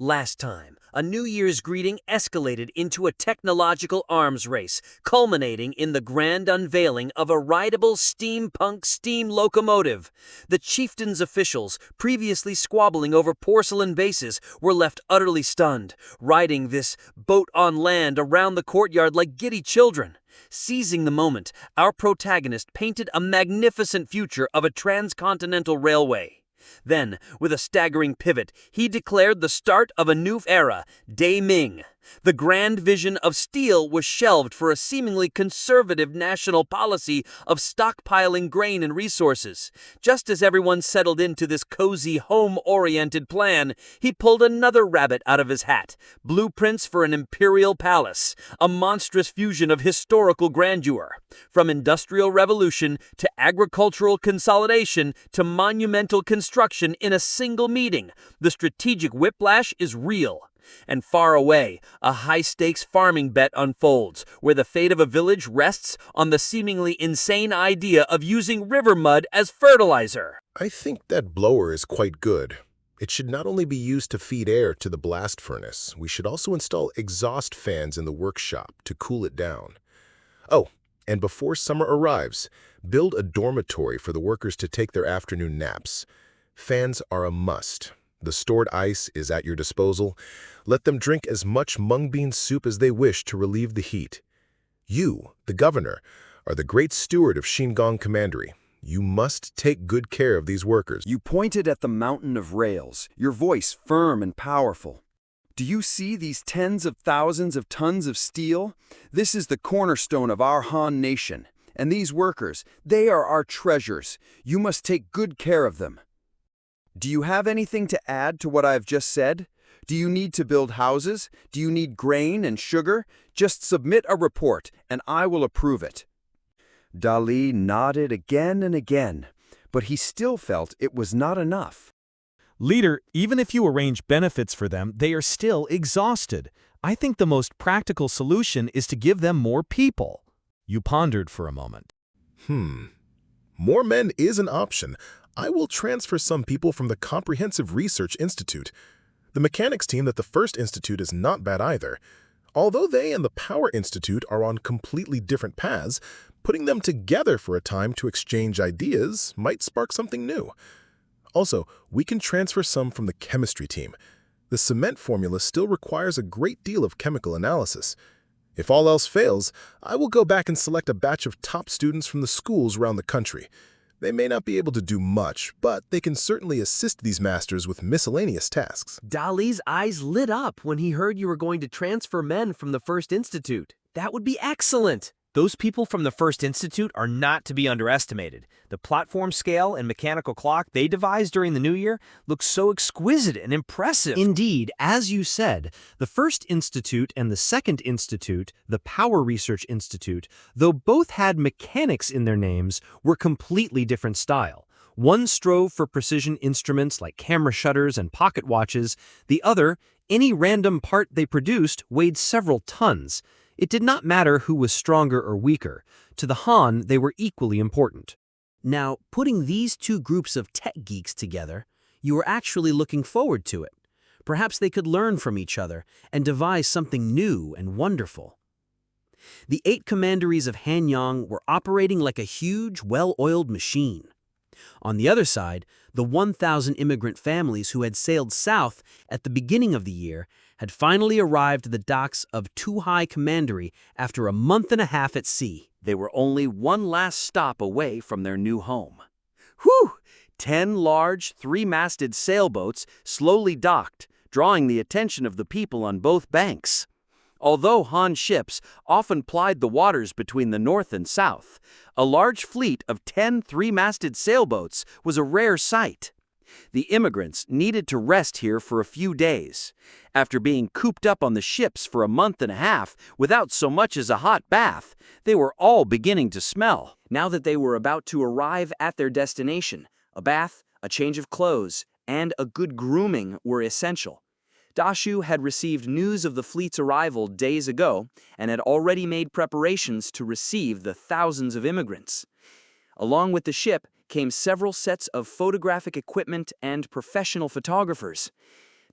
Last time, a New Year's greeting escalated into a technological arms race, culminating in the grand unveiling of a rideable steampunk steam locomotive. The Chieftain's officials, previously squabbling over porcelain vases, were left utterly stunned, riding this boat on land around the courtyard like giddy children. Seizing the moment, our protagonist painted a magnificent future of a transcontinental railway. Then, with a staggering pivot, he declared the start of a new era, Day Ming. The grand vision of steel was shelved for a seemingly conservative national policy of stockpiling grain and resources. Just as everyone settled into this cozy, home-oriented plan, he pulled another rabbit out of his hat: blueprints for an imperial palace, a monstrous fusion of historical grandeur. From industrial revolution to agricultural consolidation to monumental construction in a single meeting, the strategic whiplash is real. And far away, a high-stakes farming bet unfolds, where the fate of a village rests on the seemingly insane idea of using river mud as fertilizer. I think that blower is quite good. It should not only be used to feed air to the blast furnace, we should also install exhaust fans in the workshop to cool it down. Oh, and before summer arrives, build a dormitory for the workers to take their afternoon naps. Fans are a must. The stored ice is at your disposal. Let them drink as much mung bean soup as they wish to relieve the heat. You, the governor, are the great steward of Shingon Commandery. You must take good care of these workers. You pointed at the mountain of rails, your voice firm and powerful. Do you see these tens of thousands of tons of steel? This is the cornerstone of our Han nation. And these workers, they are our treasures. You must take good care of them. Do you have anything to add to what I have just said? Do you need to build houses? Do you need grain and sugar? Just submit a report, and I will approve it. Dali nodded again and again, but he still felt it was not enough. Leader, even if you arrange benefits for them, they are still exhausted. I think the most practical solution is to give them more people. You pondered for a moment. More men is an option. I will transfer some people from the Comprehensive Research Institute. The mechanics team at the First Institute is not bad either. Although they and the Power Institute are on completely different paths, putting them together for a time to exchange ideas might spark something new. Also, we can transfer some from the chemistry team. The cement formula still requires a great deal of chemical analysis. If all else fails, I will go back and select a batch of top students from the schools around the country. They may not be able to do much, but they can certainly assist these masters with miscellaneous tasks. Dali's eyes lit up when he heard you were going to transfer men from the First Institute. That would be excellent. Those people from the First Institute are not to be underestimated. The platform scale and mechanical clock they devised during the New Year look so exquisite and impressive. Indeed, as you said, the First Institute and the Second Institute, the Power Research Institute, though both had mechanics in their names, were completely different style. One strove for precision instruments like camera shutters and pocket watches. The other, any random part they produced, weighed several tons. It did not matter who was stronger or weaker. To the Han, they were equally important. Now, putting these two groups of tech geeks together, you were actually looking forward to it. Perhaps they could learn from each other and devise something new and wonderful. The 8 commanderies of Hanyang were operating like a huge, well-oiled machine. On the other side, the 1,000 immigrant families who had sailed south at the beginning of the year had finally arrived at the docks of Tuhai Commandery after a month and a half at sea. They were only one last stop away from their new home. Whew! 10 large, 3-masted sailboats slowly docked, drawing the attention of the people on both banks. Although Han ships often plied the waters between the north and south, a large fleet of 10 3-masted sailboats was a rare sight. The immigrants needed to rest here for a few days. After being cooped up on the ships for a month and a half without so much as a hot bath, they were all beginning to smell. Now that they were about to arrive at their destination, a bath, a change of clothes, and a good grooming were essential. Dashu had received news of the fleet's arrival days ago and had already made preparations to receive the thousands of immigrants. Along with the ship came several sets of photographic equipment and professional photographers.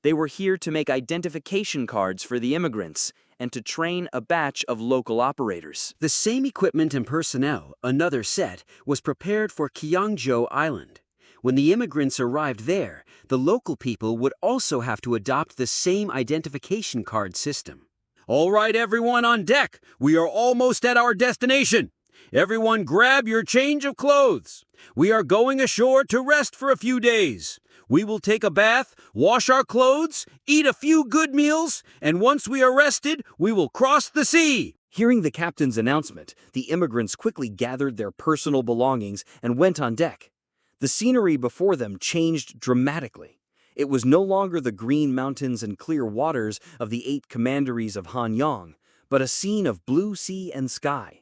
They were here to make identification cards for the immigrants and to train a batch of local operators. The same equipment and personnel, another set, was prepared for Qiongzhou Island. When the immigrants arrived there, the local people would also have to adopt the same identification card system. All right, everyone on deck. We are almost at our destination. Everyone grab your change of clothes. We are going ashore to rest for a few days. We will take a bath, wash our clothes, eat a few good meals, and once we are rested, we will cross the sea. Hearing the captain's announcement, the immigrants quickly gathered their personal belongings and went on deck. The scenery before them changed dramatically. It was no longer the green mountains and clear waters of the 8 commanderies of Hanyang, but a scene of blue sea and sky.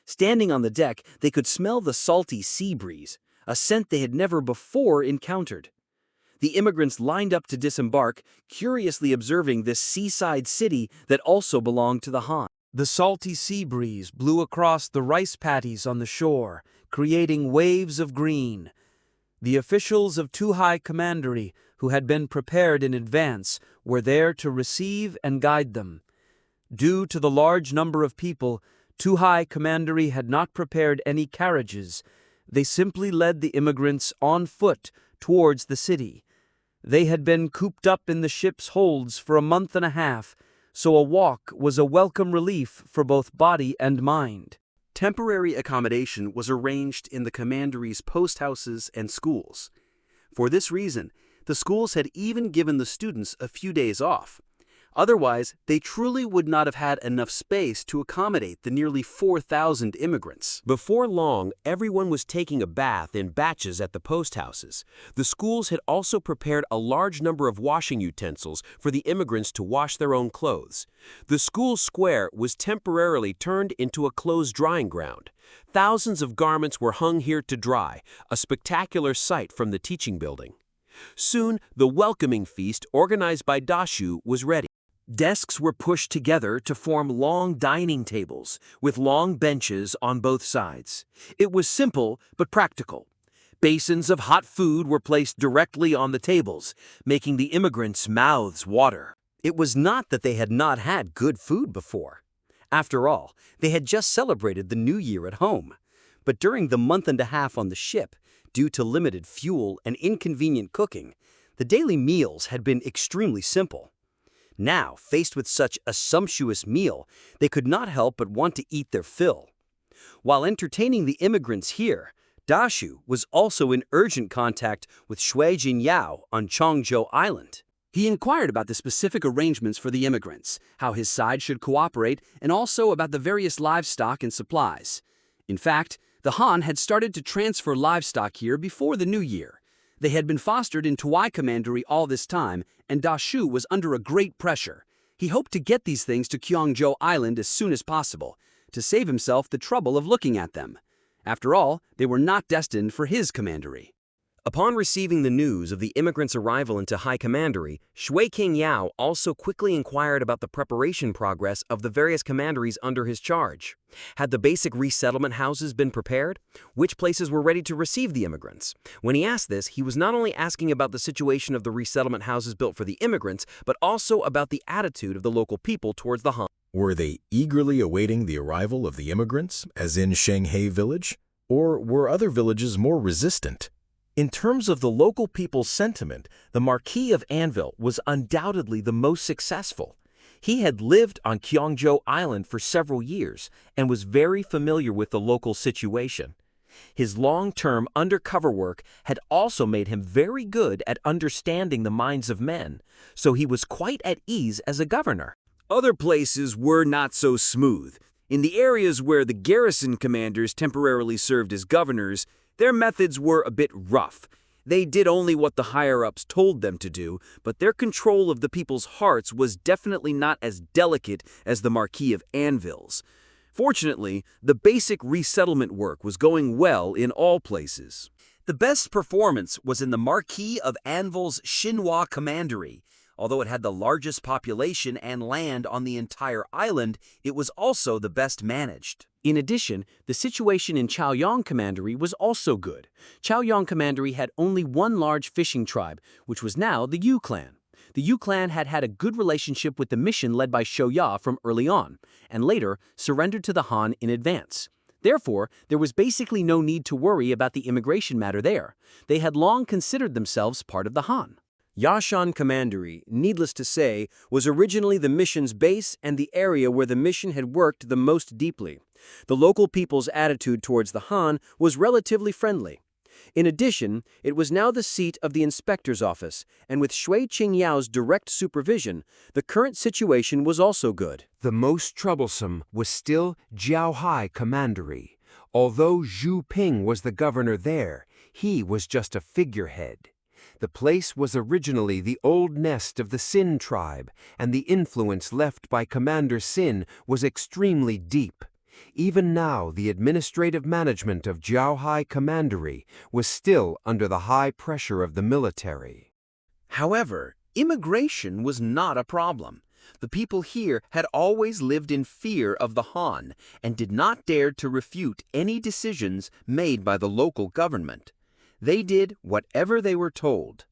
Standing on the deck, they could smell the salty sea breeze, a scent they had never before encountered. The immigrants lined up to disembark, curiously observing this seaside city that also belonged to the Han. The salty sea breeze blew across the rice paddies on the shore, creating waves of green. The officials of Tuhai Commandery, who had been prepared in advance, were there to receive and guide them. Due to the large number of people, Tuhai Commandery had not prepared any carriages. They simply led the immigrants on foot towards the city. They had been cooped up in the ship's holds for a month and a half, so a walk was a welcome relief for both body and mind. Temporary accommodation was arranged in the commandery's post houses and schools. For this reason, the schools had even given the students a few days off. Otherwise, they truly would not have had enough space to accommodate the nearly 4,000 immigrants. Before long, everyone was taking a bath in batches at the post houses. The schools had also prepared a large number of washing utensils for the immigrants to wash their own clothes. The school square was temporarily turned into a clothes drying ground. Thousands of garments were hung here to dry, a spectacular sight from the teaching building. Soon, the welcoming feast organized by Dashu was ready. Desks were pushed together to form long dining tables, with long benches on both sides. It was simple but practical. Basins of hot food were placed directly on the tables, making the immigrants' mouths water. It was not that they had not had good food before. After all, they had just celebrated the New Year at home. But during the month and a half on the ship, due to limited fuel and inconvenient cooking, the daily meals had been extremely simple. Now, faced with such a sumptuous meal, they could not help but want to eat their fill. While entertaining the immigrants here, Dashu was also in urgent contact with Shui Jinyao on Qiongzhou Island. He inquired about the specific arrangements for the immigrants, how his side should cooperate, and also about the various livestock and supplies. In fact, the Han had started to transfer livestock here before the New Year. They had been fostered in Tuhai Commandery all this time, and Dashu was under a great pressure. He hoped to get these things to Qiongzhou Island as soon as possible, to save himself the trouble of looking at them. After all, they were not destined for his commandery. Upon receiving the news of the immigrants' arrival into High Commandery, Shui Qinyao also quickly inquired about the preparation progress of the various commanderies under his charge. Had the basic resettlement houses been prepared? Which places were ready to receive the immigrants? When he asked this, he was not only asking about the situation of the resettlement houses built for the immigrants, but also about the attitude of the local people towards the Han. Were they eagerly awaiting the arrival of the immigrants, as in Shanghe village? Or were other villages more resistant? In terms of the local people's sentiment, the Marquis of Anvil was undoubtedly the most successful. He had lived on Qiongzhou Island for several years and was very familiar with the local situation. His long-term undercover work had also made him very good at understanding the minds of men, so he was quite at ease as a governor. Other places were not so smooth. In the areas where the garrison commanders temporarily served as governors, their methods were a bit rough. They did only what the higher-ups told them to do, but their control of the people's hearts was definitely not as delicate as the Marquis of Anvil's. Fortunately, the basic resettlement work was going well in all places. The best performance was in the Marquis of Anvil's Xinhua Commandery. Although it had the largest population and land on the entire island, it was also the best managed. In addition, the situation in Chaoyang Commandery was also good. Chaoyang Commandery had only one large fishing tribe, which was now the Yu clan. The Yu clan had had a good relationship with the mission led by Shouya from early on, and later surrendered to the Han in advance. Therefore, there was basically no need to worry about the immigration matter there. They had long considered themselves part of the Han. Yashan Commandery, needless to say, was originally the mission's base and the area where the mission had worked the most deeply. The local people's attitude towards the Han was relatively friendly. In addition, it was now the seat of the inspector's office, and with Shui Qingyao's direct supervision, the current situation was also good. The most troublesome was still Jiaohai Commandery. Although Zhu Ping was the governor there, he was just a figurehead. The place was originally the old nest of the Sin tribe, and the influence left by Commander Sin was extremely deep. Even now, the administrative management of Jiaohai Commandery was still under the high pressure of the military. However, immigration was not a problem. The people here had always lived in fear of the Han and did not dare to refute any decisions made by the local government. They did whatever they were told.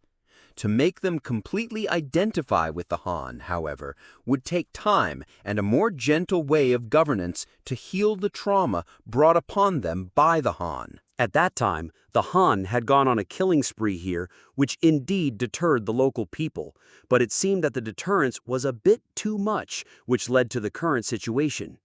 To make them completely identify with the Han, however, would take time and a more gentle way of governance to heal the trauma brought upon them by the Han. At that time, the Han had gone on a killing spree here, which indeed deterred the local people, but it seemed that the deterrence was a bit too much, which led to the current situation.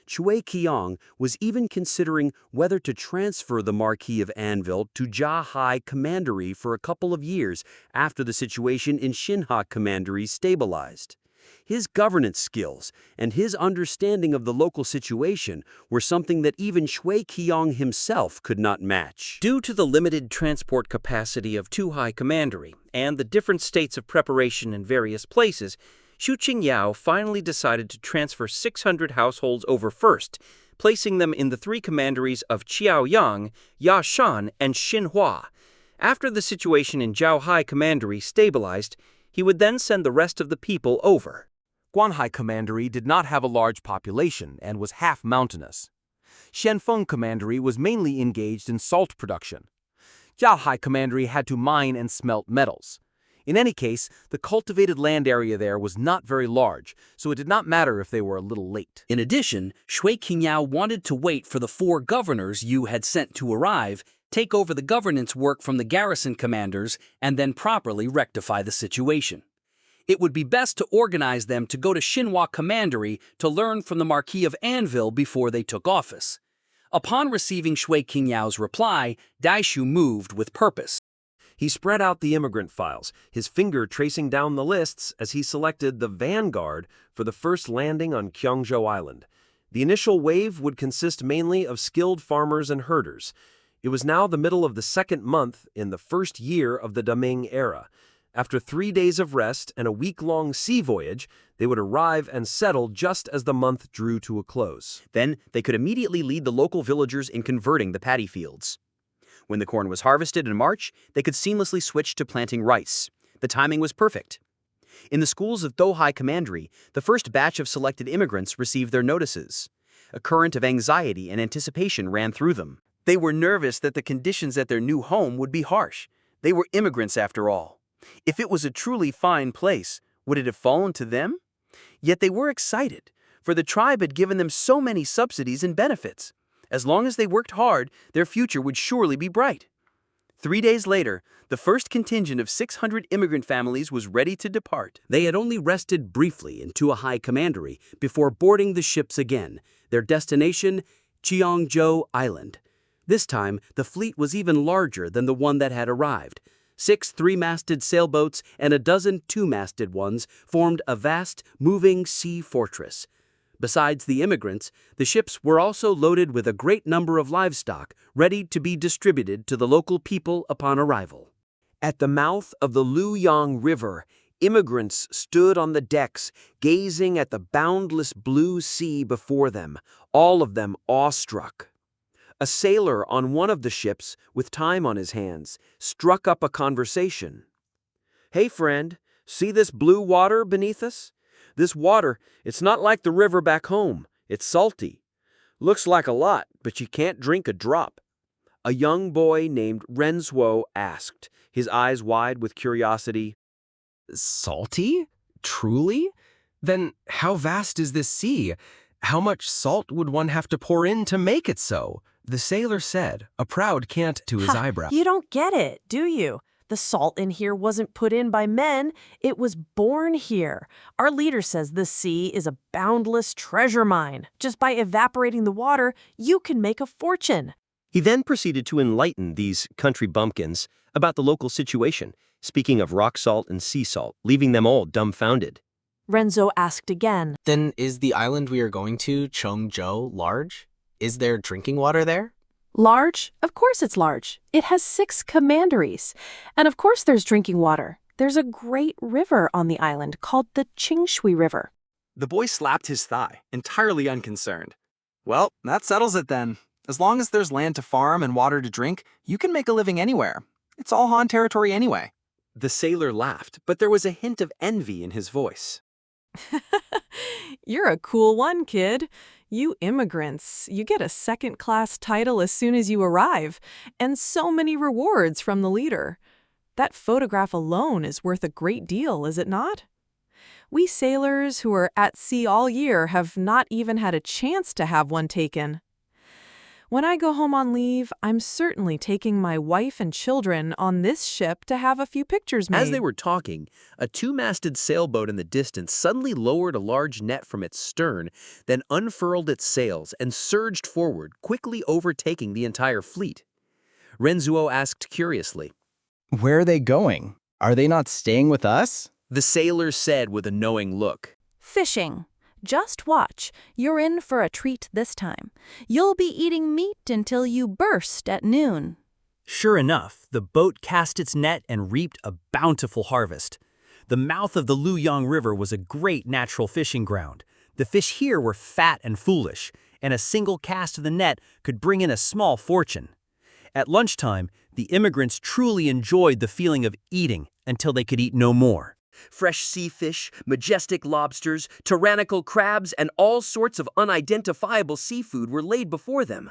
Chui Qiong was even considering whether to transfer the Marquis of Anvil to Jiahai Commandery for a couple of years after the situation in Xinha Commandery stabilized. His governance skills and his understanding of the local situation were something that even Shui Qiong himself could not match. Due to the limited transport capacity of Tuhai Commandery and the different states of preparation in various places, Xu Qingyao finally decided to transfer 600 households over first, placing them in the three commanderies of Qiaoyang, Yashan, and Xinhua. After the situation in Jiaohai Commandery stabilized, he would then send the rest of the people over. Guanhai Commandery did not have a large population and was half mountainous. Shenfeng Commandery was mainly engaged in salt production. Jiaohai Commandery had to mine and smelt metals. In any case, the cultivated land area there was not very large, so it did not matter if they were a little late. In addition, Shui Qingyao wanted to wait for the 4 governors Yu had sent to arrive, take over the governance work from the garrison commanders, and then properly rectify the situation. It would be best to organize them to go to Xinhua Commandery to learn from the Marquis of Anvil before they took office. Upon receiving Shui Qingyao's reply, Daishu moved with purpose. He spread out the immigrant files, his finger tracing down the lists as he selected the vanguard for the first landing on Qiongzhou Island. The initial wave would consist mainly of skilled farmers and herders. It was now the middle of the 2nd month in the first year of the Daming era. After 3 days of rest and a week-long sea voyage, they would arrive and settle just as the month drew to a close. Then they could immediately lead the local villagers in converting the paddy fields. When the corn was harvested in March, they could seamlessly switch to planting rice. The timing was perfect. In the schools of Douhai Commandery, the first batch of selected immigrants received their notices. A current of anxiety and anticipation ran through them. They were nervous that the conditions at their new home would be harsh. They were immigrants after all. If it was a truly fine place, would it have fallen to them? Yet they were excited, for the tribe had given them so many subsidies and benefits. As long as they worked hard, their future would surely be bright. 3 days later, the first contingent of 600 immigrant families was ready to depart. They had only rested briefly in Tuahai Commandery before boarding the ships again, their destination, Qiongzhou Island. This time, the fleet was even larger than the one that had arrived. 6 3-masted sailboats and a dozen 2-masted ones formed a vast, moving sea fortress. Besides the immigrants, the ships were also loaded with a great number of livestock, ready to be distributed to the local people upon arrival. At the mouth of the Luyang River, immigrants stood on the decks, gazing at the boundless blue sea before them, all of them awestruck. A sailor on one of the ships, with time on his hands, struck up a conversation. "Hey, friend, see this blue water beneath us? This water, it's not like the river back home. It's salty. Looks like a lot, but you can't drink a drop." A young boy named Renzuo asked, his eyes wide with curiosity. Salty? Truly? Then how vast is this sea? How much salt would one have to pour in to make it so? The sailor said, a proud cant to his eyebrow. You don't get it, do you? The salt in here wasn't put in by men, it was born here. Our leader says the sea is a boundless treasure mine. Just by evaporating the water, you can make a fortune. He then proceeded to enlighten these country bumpkins about the local situation, speaking of rock salt and sea salt, leaving them all dumbfounded. Renzo asked again. Then is the island we are going to, Qiongzhou, large? Is there drinking water there? Large? Of course it's large. It has 6 commanderies. And of course there's drinking water. There's a great river on the island called the Qingshui River. The boy slapped his thigh, entirely unconcerned. Well, that settles it then. As long as there's land to farm and water to drink, you can make a living anywhere. It's all Han territory anyway. The sailor laughed, but there was a hint of envy in his voice. You're a cool one, kid. You immigrants, you get a second-class title as soon as you arrive, and so many rewards from the leader. That photograph alone is worth a great deal, is it not? We sailors who are at sea all year have not even had a chance to have one taken. When I go home on leave, I'm certainly taking my wife and children on this ship to have a few pictures made. As they were talking, a 2-masted sailboat in the distance suddenly lowered a large net from its stern, then unfurled its sails and surged forward, quickly overtaking the entire fleet. Renzuo asked curiously, "Where are they going? Are they not staying with us?" The sailor said with a knowing look. "Fishing. Just watch. You're in for a treat this time. You'll be eating meat until you burst at noon." Sure enough, the boat cast its net and reaped a bountiful harvest. The mouth of the Luyang River was a great natural fishing ground. The fish here were fat and foolish, and a single cast of the net could bring in a small fortune. At lunchtime, the immigrants truly enjoyed the feeling of eating until they could eat no more. Fresh sea fish, majestic lobsters, tyrannical crabs, and all sorts of unidentifiable seafood were laid before them.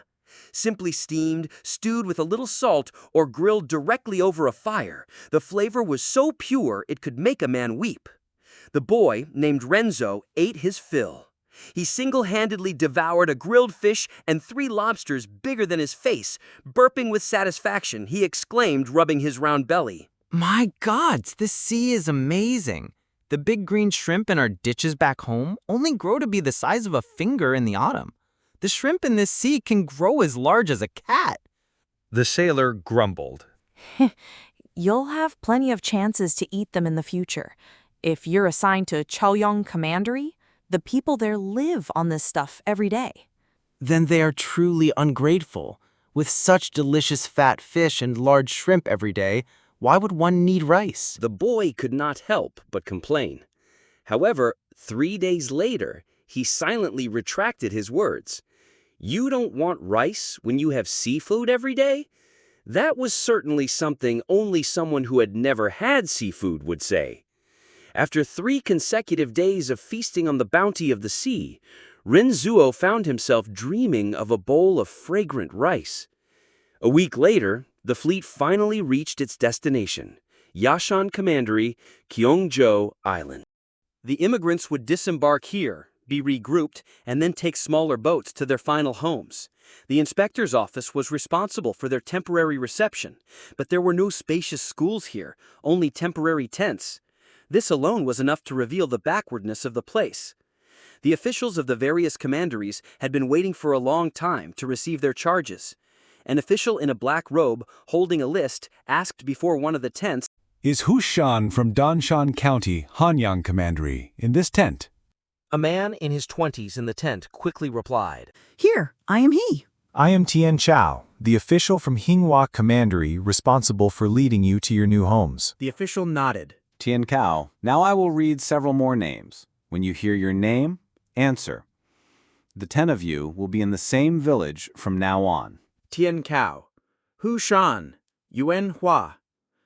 Simply steamed, stewed with a little salt, or grilled directly over a fire, the flavor was so pure it could make a man weep. The boy, named Renzo, ate his fill. He single-handedly devoured a grilled fish and 3 lobsters bigger than his face. Burping with satisfaction, he exclaimed, rubbing his round belly, My gods, this sea is amazing. The big green shrimp in our ditches back home only grow to be the size of a finger in the autumn. The shrimp in this sea can grow as large as a cat. The sailor grumbled. You'll have plenty of chances to eat them in the future. If you're assigned to Chaoyong Commandery, the people there live on this stuff every day. Then they are truly ungrateful. With such delicious fat fish and large shrimp every day, why would one need rice? The boy could not help but complain. However, 3 days later, he silently retracted his words. You don't want rice when you have seafood every day? That was certainly something only someone who had never had seafood would say. After 3 consecutive days of feasting on the bounty of the sea, Renzuo found himself dreaming of a bowl of fragrant rice. A week later, the fleet finally reached its destination, Yashan Commandery, Qiongzhou Island. The immigrants would disembark here, be regrouped, and then take smaller boats to their final homes. The inspector's office was responsible for their temporary reception, but there were no spacious schools here, only temporary tents. This alone was enough to reveal the backwardness of the place. The officials of the various commanderies had been waiting for a long time to receive their charges. An official in a black robe, holding a list, asked before one of the tents, "Is Hu Shan from Danshan County, Hanyang Commandery, in this tent?" A man in his 20s in the tent quickly replied, "Here, I am he." "I am Tian Chao, the official from Hinghua Commandery responsible for leading you to your new homes." The official nodded. Tian Cao, now I will read several more names. When you hear your name, answer. The 10 of you will be in the same village from now on. Tian Cao, Hu Shan, Yuan Hua,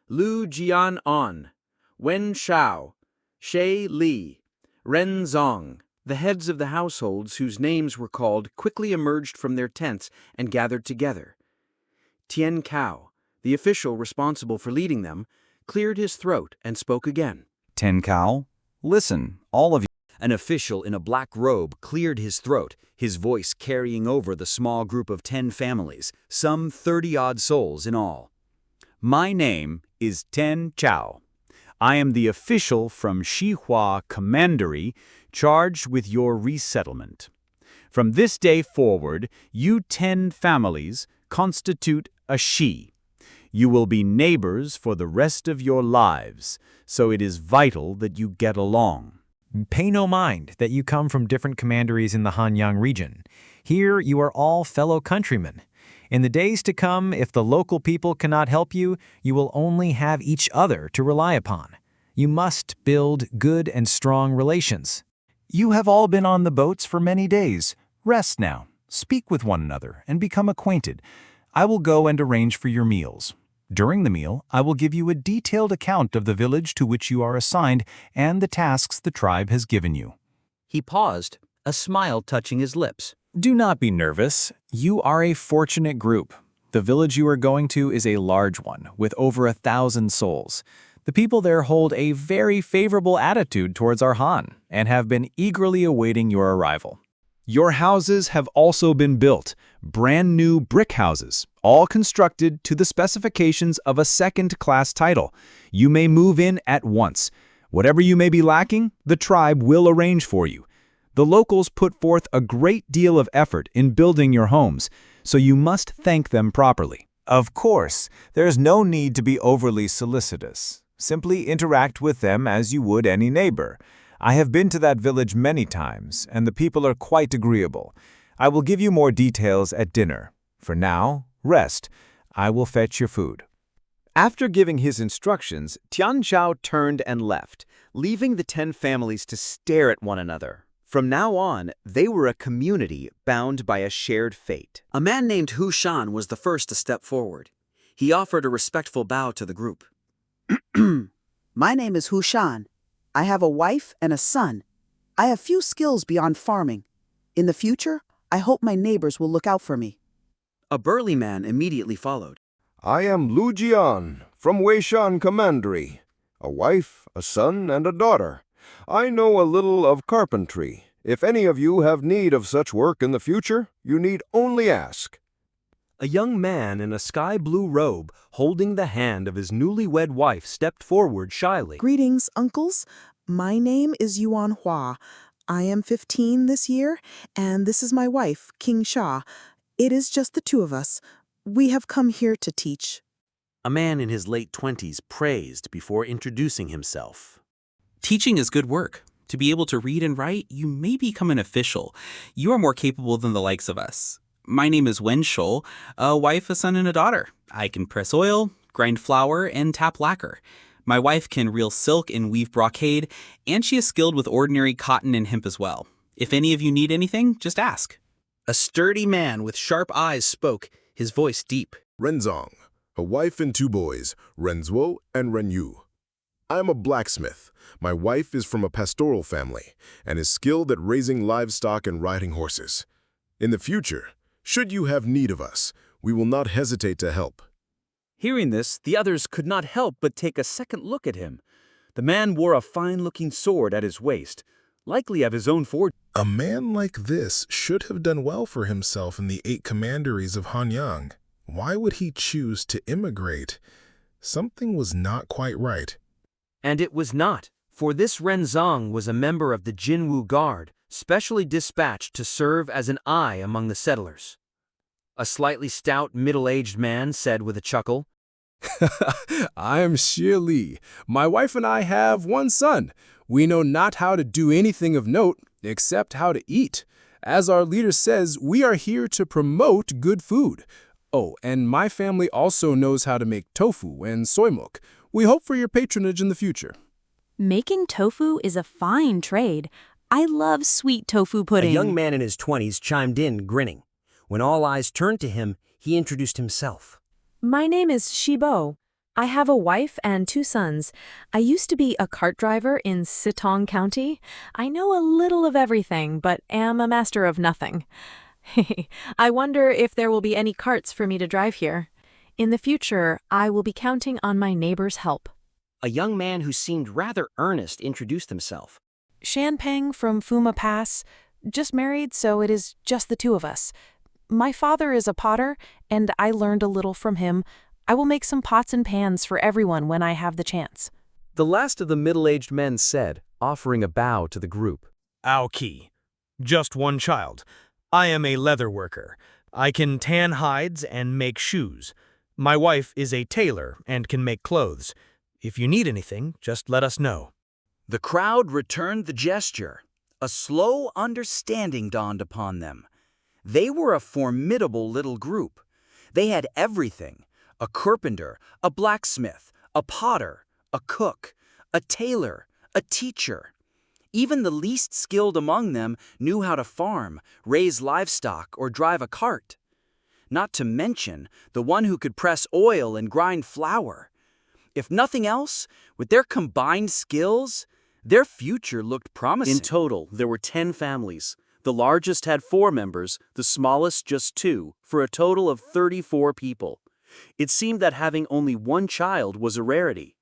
Lu Jian On, Wen Shao, Shay Li, Ren Zong. The heads of the households whose names were called quickly emerged from their tents and gathered together. Tian Cao, the official responsible for leading them, cleared his throat and spoke again. Tenkao, listen, all of you. An official in a black robe cleared his throat, his voice carrying over the small group of 10 families, some 30-odd souls in all. My name is Ten Chao. I am the official from Shihua Commandery charged with your resettlement. From this day forward, you 10 families constitute a Shi. You will be neighbors for the rest of your lives, so it is vital that you get along. Pay no mind that you come from different commanderies in the Hanyang region. Here you are all fellow countrymen. In the days to come, if the local people cannot help you, you will only have each other to rely upon. You must build good and strong relations. You have all been on the boats for many days. Rest now, speak with one another, and become acquainted. I will go and arrange for your meals. During the meal, I will give you a detailed account of the village to which you are assigned and the tasks the tribe has given you. He paused, a smile touching his lips. Do not be nervous. You are a fortunate group. The village you are going to is a large one, with over 1,000 souls. The people there hold a very favorable attitude towards our Han and have been eagerly awaiting your arrival. Your houses have also been built, brand new brick houses, all constructed to the specifications of a second-class title. You may move in at once. Whatever you may be lacking, the tribe will arrange for you. The locals put forth a great deal of effort in building your homes, so you must thank them properly. Of course, there's no need to be overly solicitous. Simply interact with them as you would any neighbor. I have been to that village many times, and the people are quite agreeable. I will give you more details at dinner. For now, rest. I will fetch your food. After giving his instructions, Tian Chao turned and left, leaving the 10 families to stare at one another. From now on, they were a community bound by a shared fate. A man named Hu Shan was the first to step forward. He offered a respectful bow to the group. My name is Hu Shan. I have a wife and a son. I have few skills beyond farming. In the future, I hope my neighbors will look out for me. A burly man immediately followed. I am Lu Jian from Weishan Commandery. A wife, a son, and a daughter. I know a little of carpentry. If any of you have need of such work in the future, you need only ask. A young man in a sky-blue robe, holding the hand of his newlywed wife, stepped forward shyly. Greetings, uncles. My name is Yuan Hua. I am 15 this year, and this is my wife, King Sha. It is just the two of us. We have come here to teach. A man in his late 20s praised before introducing himself. Teaching is good work. To be able to read and write, you may become an official. You are more capable than the likes of us. My name is Wen Shou, a wife, a son, and a daughter. I can press oil, grind flour, and tap lacquer. My wife can reel silk and weave brocade, and she is skilled with ordinary cotton and hemp as well. If any of you need anything, just ask. A sturdy man with sharp eyes spoke, his voice deep. Renzong, a wife and 2 boys, Renzuo and Renyu. I am a blacksmith. My wife is from a pastoral family and is skilled at raising livestock and riding horses. In the future, should you have need of us, we will not hesitate to help. Hearing this, the others could not help but take a second look at him. The man wore a fine-looking sword at his waist, likely of his own forge. A man like this should have done well for himself in the 8 commanderies of Hanyang. Why would he choose to immigrate? Something was not quite right. And it was not, for this Renzong was a member of the Jinwu Guard, specially dispatched to serve as an eye among the settlers. A slightly stout, middle-aged man said with a chuckle, I am Xie Li. My wife and I have 1 son. We know not how to do anything of note, except how to eat. As our leader says, we are here to promote good food. Oh, and my family also knows how to make tofu and soy milk. We hope for your patronage in the future. Making tofu is a fine trade. I love sweet tofu pudding. A young man in his 20s chimed in, grinning. When all eyes turned to him, he introduced himself. My name is Shibo. I have a wife and 2 sons. I used to be a cart driver in Sitong County. I know a little of everything, but am a master of nothing. I wonder if there will be any carts for me to drive here. In the future, I will be counting on my neighbor's help. A young man who seemed rather earnest introduced himself. Shanpeng from Fuma Pass. Just married, so it is just the two of us. My father is a potter, and I learned a little from him. I will make some pots and pans for everyone when I have the chance. The last of the middle-aged men said, offering a bow to the group. Aoki. Just one child. I am a leather worker. I can tan hides and make shoes. My wife is a tailor and can make clothes. If you need anything, just let us know. The crowd returned the gesture. A slow understanding dawned upon them. They were a formidable little group. They had everything: a carpenter, a blacksmith, a potter, a cook, a tailor, a teacher. Even the least skilled among them knew how to farm, raise livestock, or drive a cart. Not to mention the one who could press oil and grind flour. If nothing else, with their combined skills, their future looked promising. In total, there were 10 families. The largest had 4 members, the smallest just 2, for a total of 34 people. It seemed that having only one child was a rarity.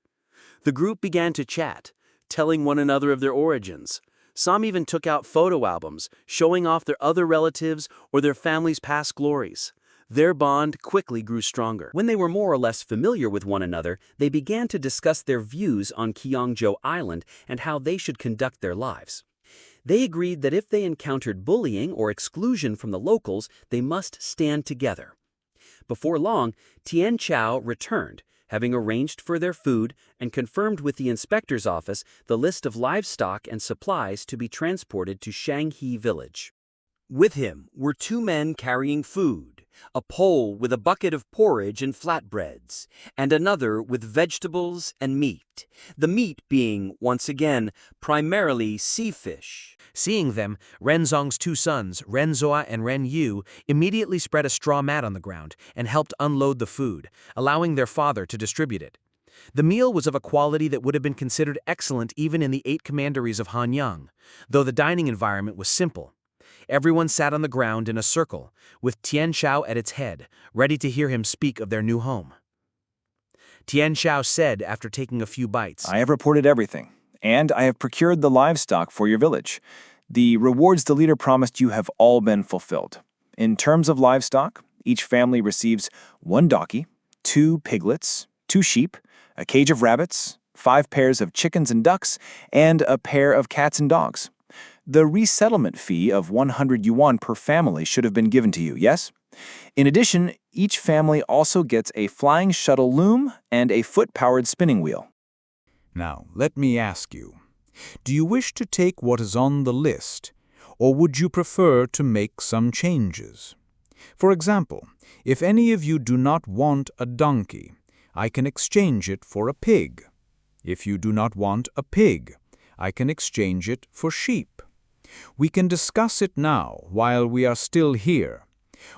The group began to chat, telling one another of their origins. Some even took out photo albums, showing off their other relatives or their family's past glories. Their bond quickly grew stronger. When they were more or less familiar with one another, they began to discuss their views on Qiongzhou Island and how they should conduct their lives. They agreed that if they encountered bullying or exclusion from the locals, they must stand together. Before long, Tian Chao returned, having arranged for their food and confirmed with the inspector's office the list of livestock and supplies to be transported to Shanghe village. With him were 2 men carrying food, a pole with a bucket of porridge and flatbreads, and another with vegetables and meat, the meat being, once again, primarily sea fish. Seeing them, Renzong's 2 sons, Renzoa and Renyu, immediately spread a straw mat on the ground and helped unload the food, allowing their father to distribute it. The meal was of a quality that would have been considered excellent even in the 8 commanderies of Hanyang, though the dining environment was simple. Everyone sat on the ground in a circle, with Tian Chao at its head, ready to hear him speak of their new home. Tian Chao said after taking a few bites, I have reported everything, and I have procured the livestock for your village. The rewards the leader promised you have all been fulfilled. In terms of livestock, each family receives 1 donkey, 2 piglets, 2 sheep, a cage of rabbits, 5 pairs of chickens and ducks, and a pair of cats and dogs. The resettlement fee of 100 yuan per family should have been given to you, yes? In addition, each family also gets a flying shuttle loom and a foot-powered spinning wheel. Now, let me ask you, do you wish to take what is on the list, or would you prefer to make some changes? For example, if any of you do not want a donkey, I can exchange it for a pig. If you do not want a pig, I can exchange it for sheep. We can discuss it now while we are still here.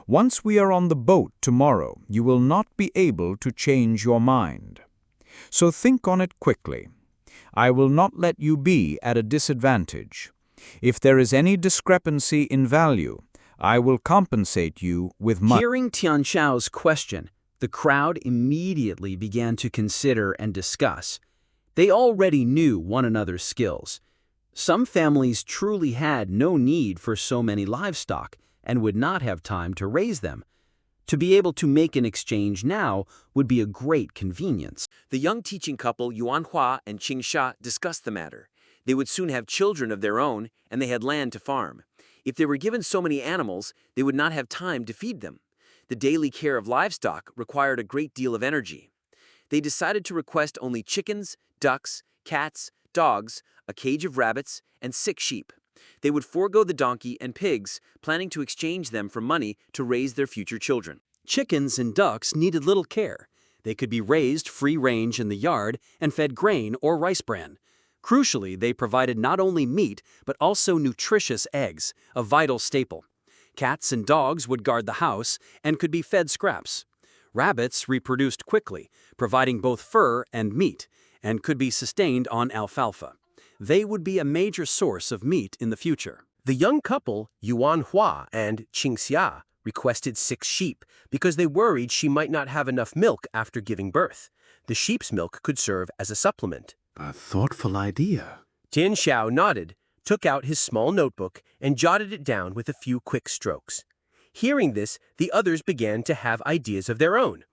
Once we are on the boat tomorrow, you will not be able to change your mind. So think on it quickly. I will not let you be at a disadvantage. If there is any discrepancy in value, I will compensate you with money. Hearing Tian Chao's question, the crowd immediately began to consider and discuss. They already knew one another's skills. Some families truly had no need for so many livestock and would not have time to raise them. To be able to make an exchange now would be a great convenience. The young teaching couple Yuan Hua and Qing Sha discussed the matter. They would soon have children of their own, and they had land to farm. If they were given so many animals, they would not have time to feed them. The daily care of livestock required a great deal of energy. They decided to request only chickens, ducks, cats, dogs, a cage of rabbits, and 6 sheep. They would forego the donkey and pigs, planning to exchange them for money to raise their future children. Chickens and ducks needed little care. They could be raised free-range in the yard and fed grain or rice bran. Crucially, they provided not only meat, but also nutritious eggs, a vital staple. Cats and dogs would guard the house and could be fed scraps. Rabbits reproduced quickly, providing both fur and meat, and could be sustained on alfalfa. They would be a major source of meat in the future. The young couple, Yuan Hua and Qing Xia, requested 6 sheep because they worried she might not have enough milk after giving birth. The sheep's milk could serve as a supplement. A thoughtful idea. Tian Xiao nodded, took out his small notebook, and jotted it down with a few quick strokes. Hearing this, the others began to have ideas of their own.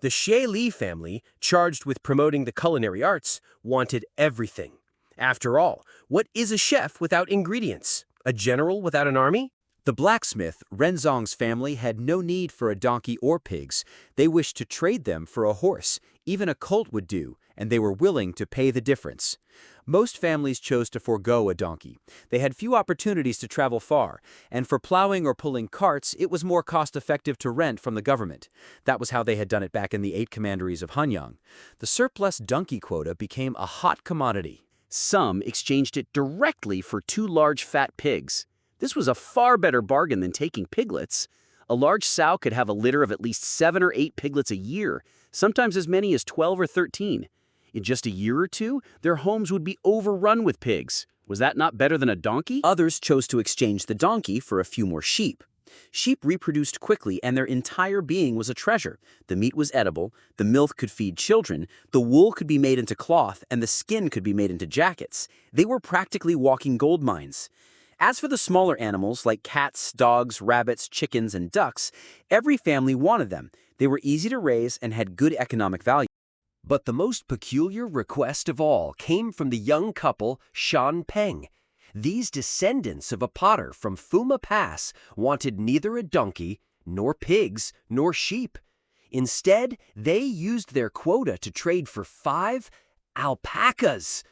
The Xie Li family, charged with promoting the culinary arts, wanted everything. After all, what is a chef without ingredients? A general without an army? The blacksmith, Renzong's family, had no need for a donkey or pigs. They wished to trade them for a horse. Even a colt would do, and they were willing to pay the difference. Most families chose to forego a donkey. They had few opportunities to travel far, and for plowing or pulling carts, it was more cost-effective to rent from the government. That was how they had done it back in the 8 commanderies of Hanyang. The surplus donkey quota became a hot commodity. Some exchanged it directly for 2 large fat pigs. This was a far better bargain than taking piglets. A large sow could have a litter of at least 7 or 8 piglets a year, sometimes as many as 12 or 13. In just a year or two, their homes would be overrun with pigs. Was that not better than a donkey? Others chose to exchange the donkey for a few more sheep. Sheep reproduced quickly, and their entire being was a treasure. The meat was edible, the milk could feed children, the wool could be made into cloth, and the skin could be made into jackets. They were practically walking gold mines. As for the smaller animals like cats, dogs, rabbits, chickens, and ducks, every family wanted them. They were easy to raise and had good economic value. But the most peculiar request of all came from the young couple Shan Peng. These descendants of a potter from Fuma Pass wanted neither a donkey, nor pigs, nor sheep. Instead, they used their quota to trade for 5 alpacas,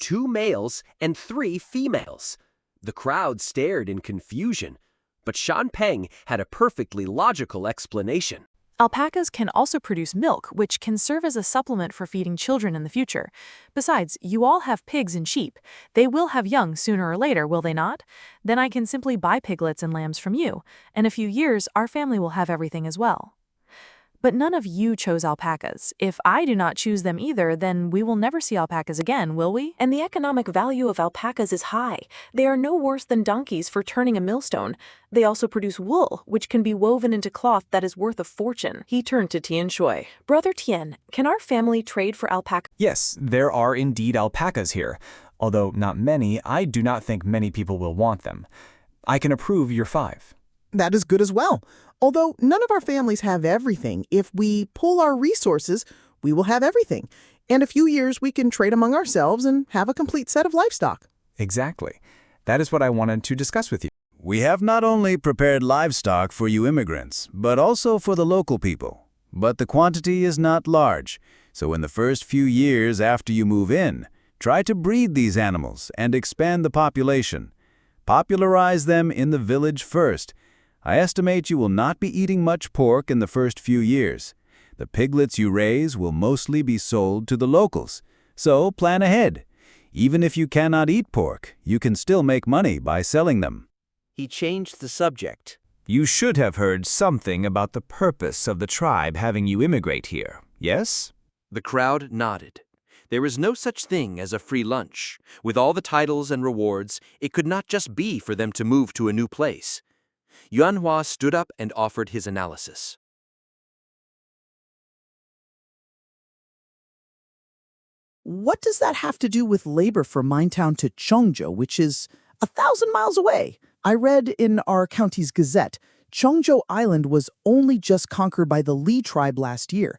2 males and 3 females. The crowd stared in confusion, but Shan Peng had a perfectly logical explanation. Alpacas can also produce milk, which can serve as a supplement for feeding children in the future. Besides, you all have pigs and sheep. They will have young sooner or later, will they not? Then I can simply buy piglets and lambs from you. In a few years, our family will have everything as well. But none of you chose alpacas. If I do not choose them either, then we will never see alpacas again, will we? And the economic value of alpacas is high. They are no worse than donkeys for turning a millstone. They also produce wool, which can be woven into cloth that is worth a fortune. He turned to Tian Shui. Brother Tian, can our family trade for alpaca? Yes, there are indeed alpacas here. Although not many, I do not think many people will want them. I can approve your 5. That is good as well. Although none of our families have everything, if we pool our resources, we will have everything. In a few years, we can trade among ourselves and have a complete set of livestock. Exactly. That is what I wanted to discuss with you. We have not only prepared livestock for you immigrants, but also for the local people. But the quantity is not large, so in the first few years after you move in, try to breed these animals and expand the population. Popularize them in the village first. I estimate you will not be eating much pork in the first few years. The piglets you raise will mostly be sold to the locals, so plan ahead. Even if you cannot eat pork, you can still make money by selling them. He changed the subject. You should have heard something about the purpose of the tribe having you immigrate here, yes? The crowd nodded. There is no such thing as a free lunch. With all the titles and rewards, it could not just be for them to move to a new place. Yuanhua stood up and offered his analysis. What does that have to do with labor from Minetown to Qiongzhou, which is 1,000 miles away? I read in our county's gazette, Qiongzhou Island was only just conquered by the Li tribe last year.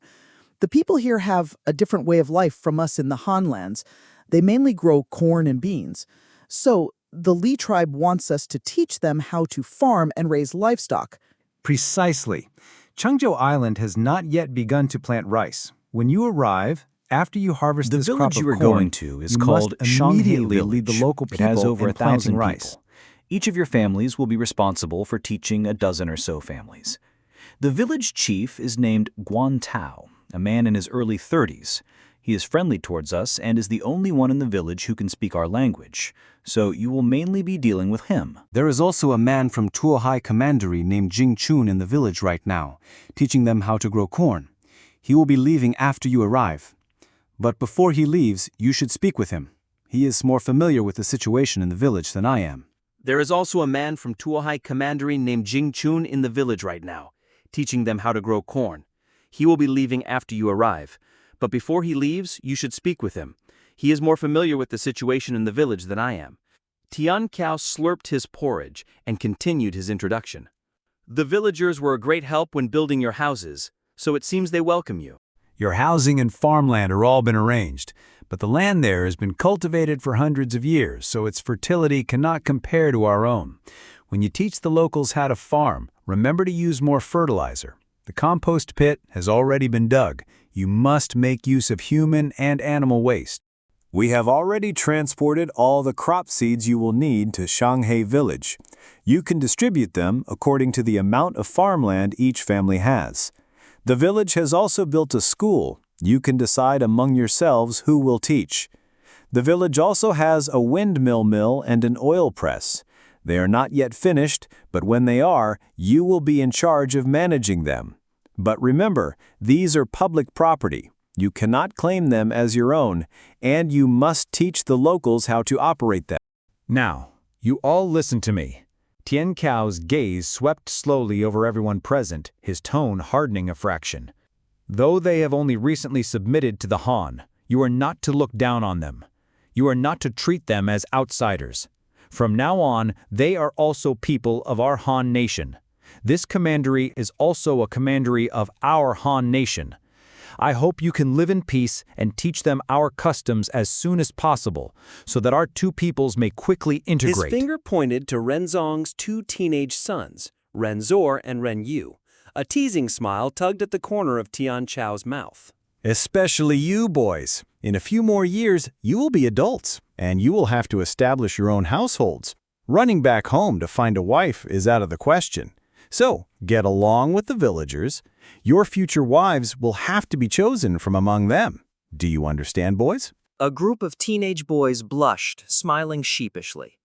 The people here have a different way of life from us in the Hanlands. They mainly grow corn and beans. So, the Li tribe wants us to teach them how to farm and raise livestock. Precisely. Qiongzhou Island has not yet begun to plant rice. When you arrive, after you harvest this crop of corn, the village you are going to is called Shanghe village. Lead the local people it has over 1,000 rice. people. Each of your families will be responsible for teaching a dozen or so families. The village chief is named Guan Tao, a man in his early 30s. He is friendly towards us and is the only one in the village who can speak our language, so you will mainly be dealing with him. There is also a man from Tuohai Commandery named Jing Chun in the village right now, teaching them how to grow corn. He will be leaving after you arrive. But before he leaves, you should speak with him. He is more familiar with the situation in the village than I am. There is also a man from Tuohai Commandery named Jing Chun in the village right now, teaching them how to grow corn. He will be leaving after you arrive. But before he leaves, you should speak with him. He is more familiar with the situation in the village than I am." Tian Cao slurped his porridge and continued his introduction. "The villagers were a great help when building your houses, so it seems they welcome you. Your housing and farmland are all been arranged, but the land there has been cultivated for hundreds of years, so its fertility cannot compare to our own. When you teach the locals how to farm, remember to use more fertilizer. The compost pit has already been dug. You must make use of human and animal waste. We have already transported all the crop seeds you will need to Shanghe village. You can distribute them according to the amount of farmland each family has. The village has also built a school. You can decide among yourselves who will teach. The village also has a windmill mill and an oil press. They are not yet finished, but when they are, you will be in charge of managing them. But remember, these are public property. You cannot claim them as your own, and you must teach the locals how to operate them." Now, you all listen to me. Tian Cao's gaze swept slowly over everyone present, his tone hardening a fraction. Though they have only recently submitted to the Han, you are not to look down on them. You are not to treat them as outsiders. From now on, they are also people of our Han nation. This commandery is also a commandery of our Han nation. I hope you can live in peace and teach them our customs as soon as possible, so that our two peoples may quickly integrate. His finger pointed to Renzong's two teenage sons, Renzor and Renyu. A teasing smile tugged at the corner of Tian Chao's mouth. Especially you boys. In a few more years, you will be adults, and you will have to establish your own households. Running back home to find a wife is out of the question. So, get along with the villagers. Your future wives will have to be chosen from among them. Do you understand, boys? A group of teenage boys blushed, smiling sheepishly.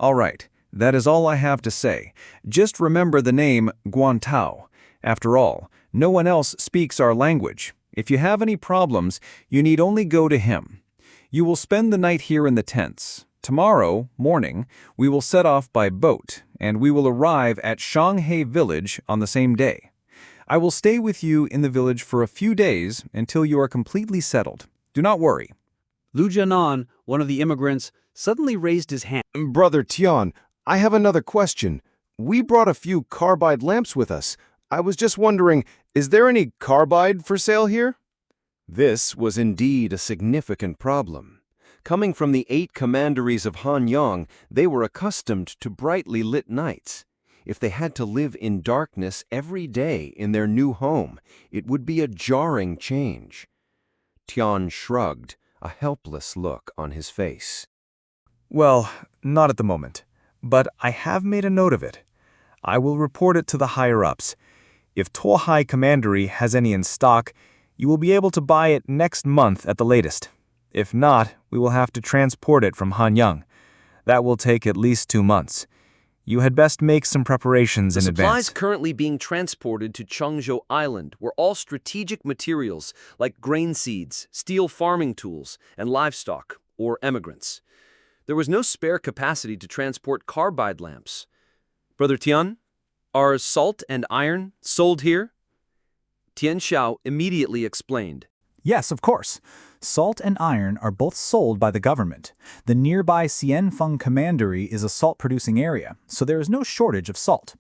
All right, that is all I have to say. Just remember the name Guantao. After all, no one else speaks our language. If you have any problems, you need only go to him. You will spend the night here in the tents. Tomorrow morning, we will set off by boat, and we will arrive at Shanghe village on the same day. I will stay with you in the village for a few days until you are completely settled. Do not worry. Lu Jianan, one of the immigrants, suddenly raised his hand. Brother Tian, I have another question. We brought a few carbide lamps with us. I was just wondering, is there any carbide for sale here? This was indeed a significant problem. Coming from the 8 commanderies of Hanyang, they were accustomed to brightly lit nights. If they had to live in darkness every day in their new home, it would be a jarring change. Tian shrugged, a helpless look on his face. Well, not at the moment, but I have made a note of it. I will report it to the higher-ups. If Tuohai Commandery has any in stock, you will be able to buy it next month at the latest. If not, we will have to transport it from Hanyang. That will take at least 2 months. You had best make some preparations in advance. The supplies currently being transported to Qiongzhou Island were all strategic materials like grain seeds, steel farming tools, and livestock, or emigrants. There was no spare capacity to transport carbide lamps. Brother Tian, are salt and iron sold here? Tian Xiao immediately explained. Yes, of course. Salt and iron are both sold by the government. The nearby Xianfeng Commandery is a salt-producing area, so there is no shortage of salt.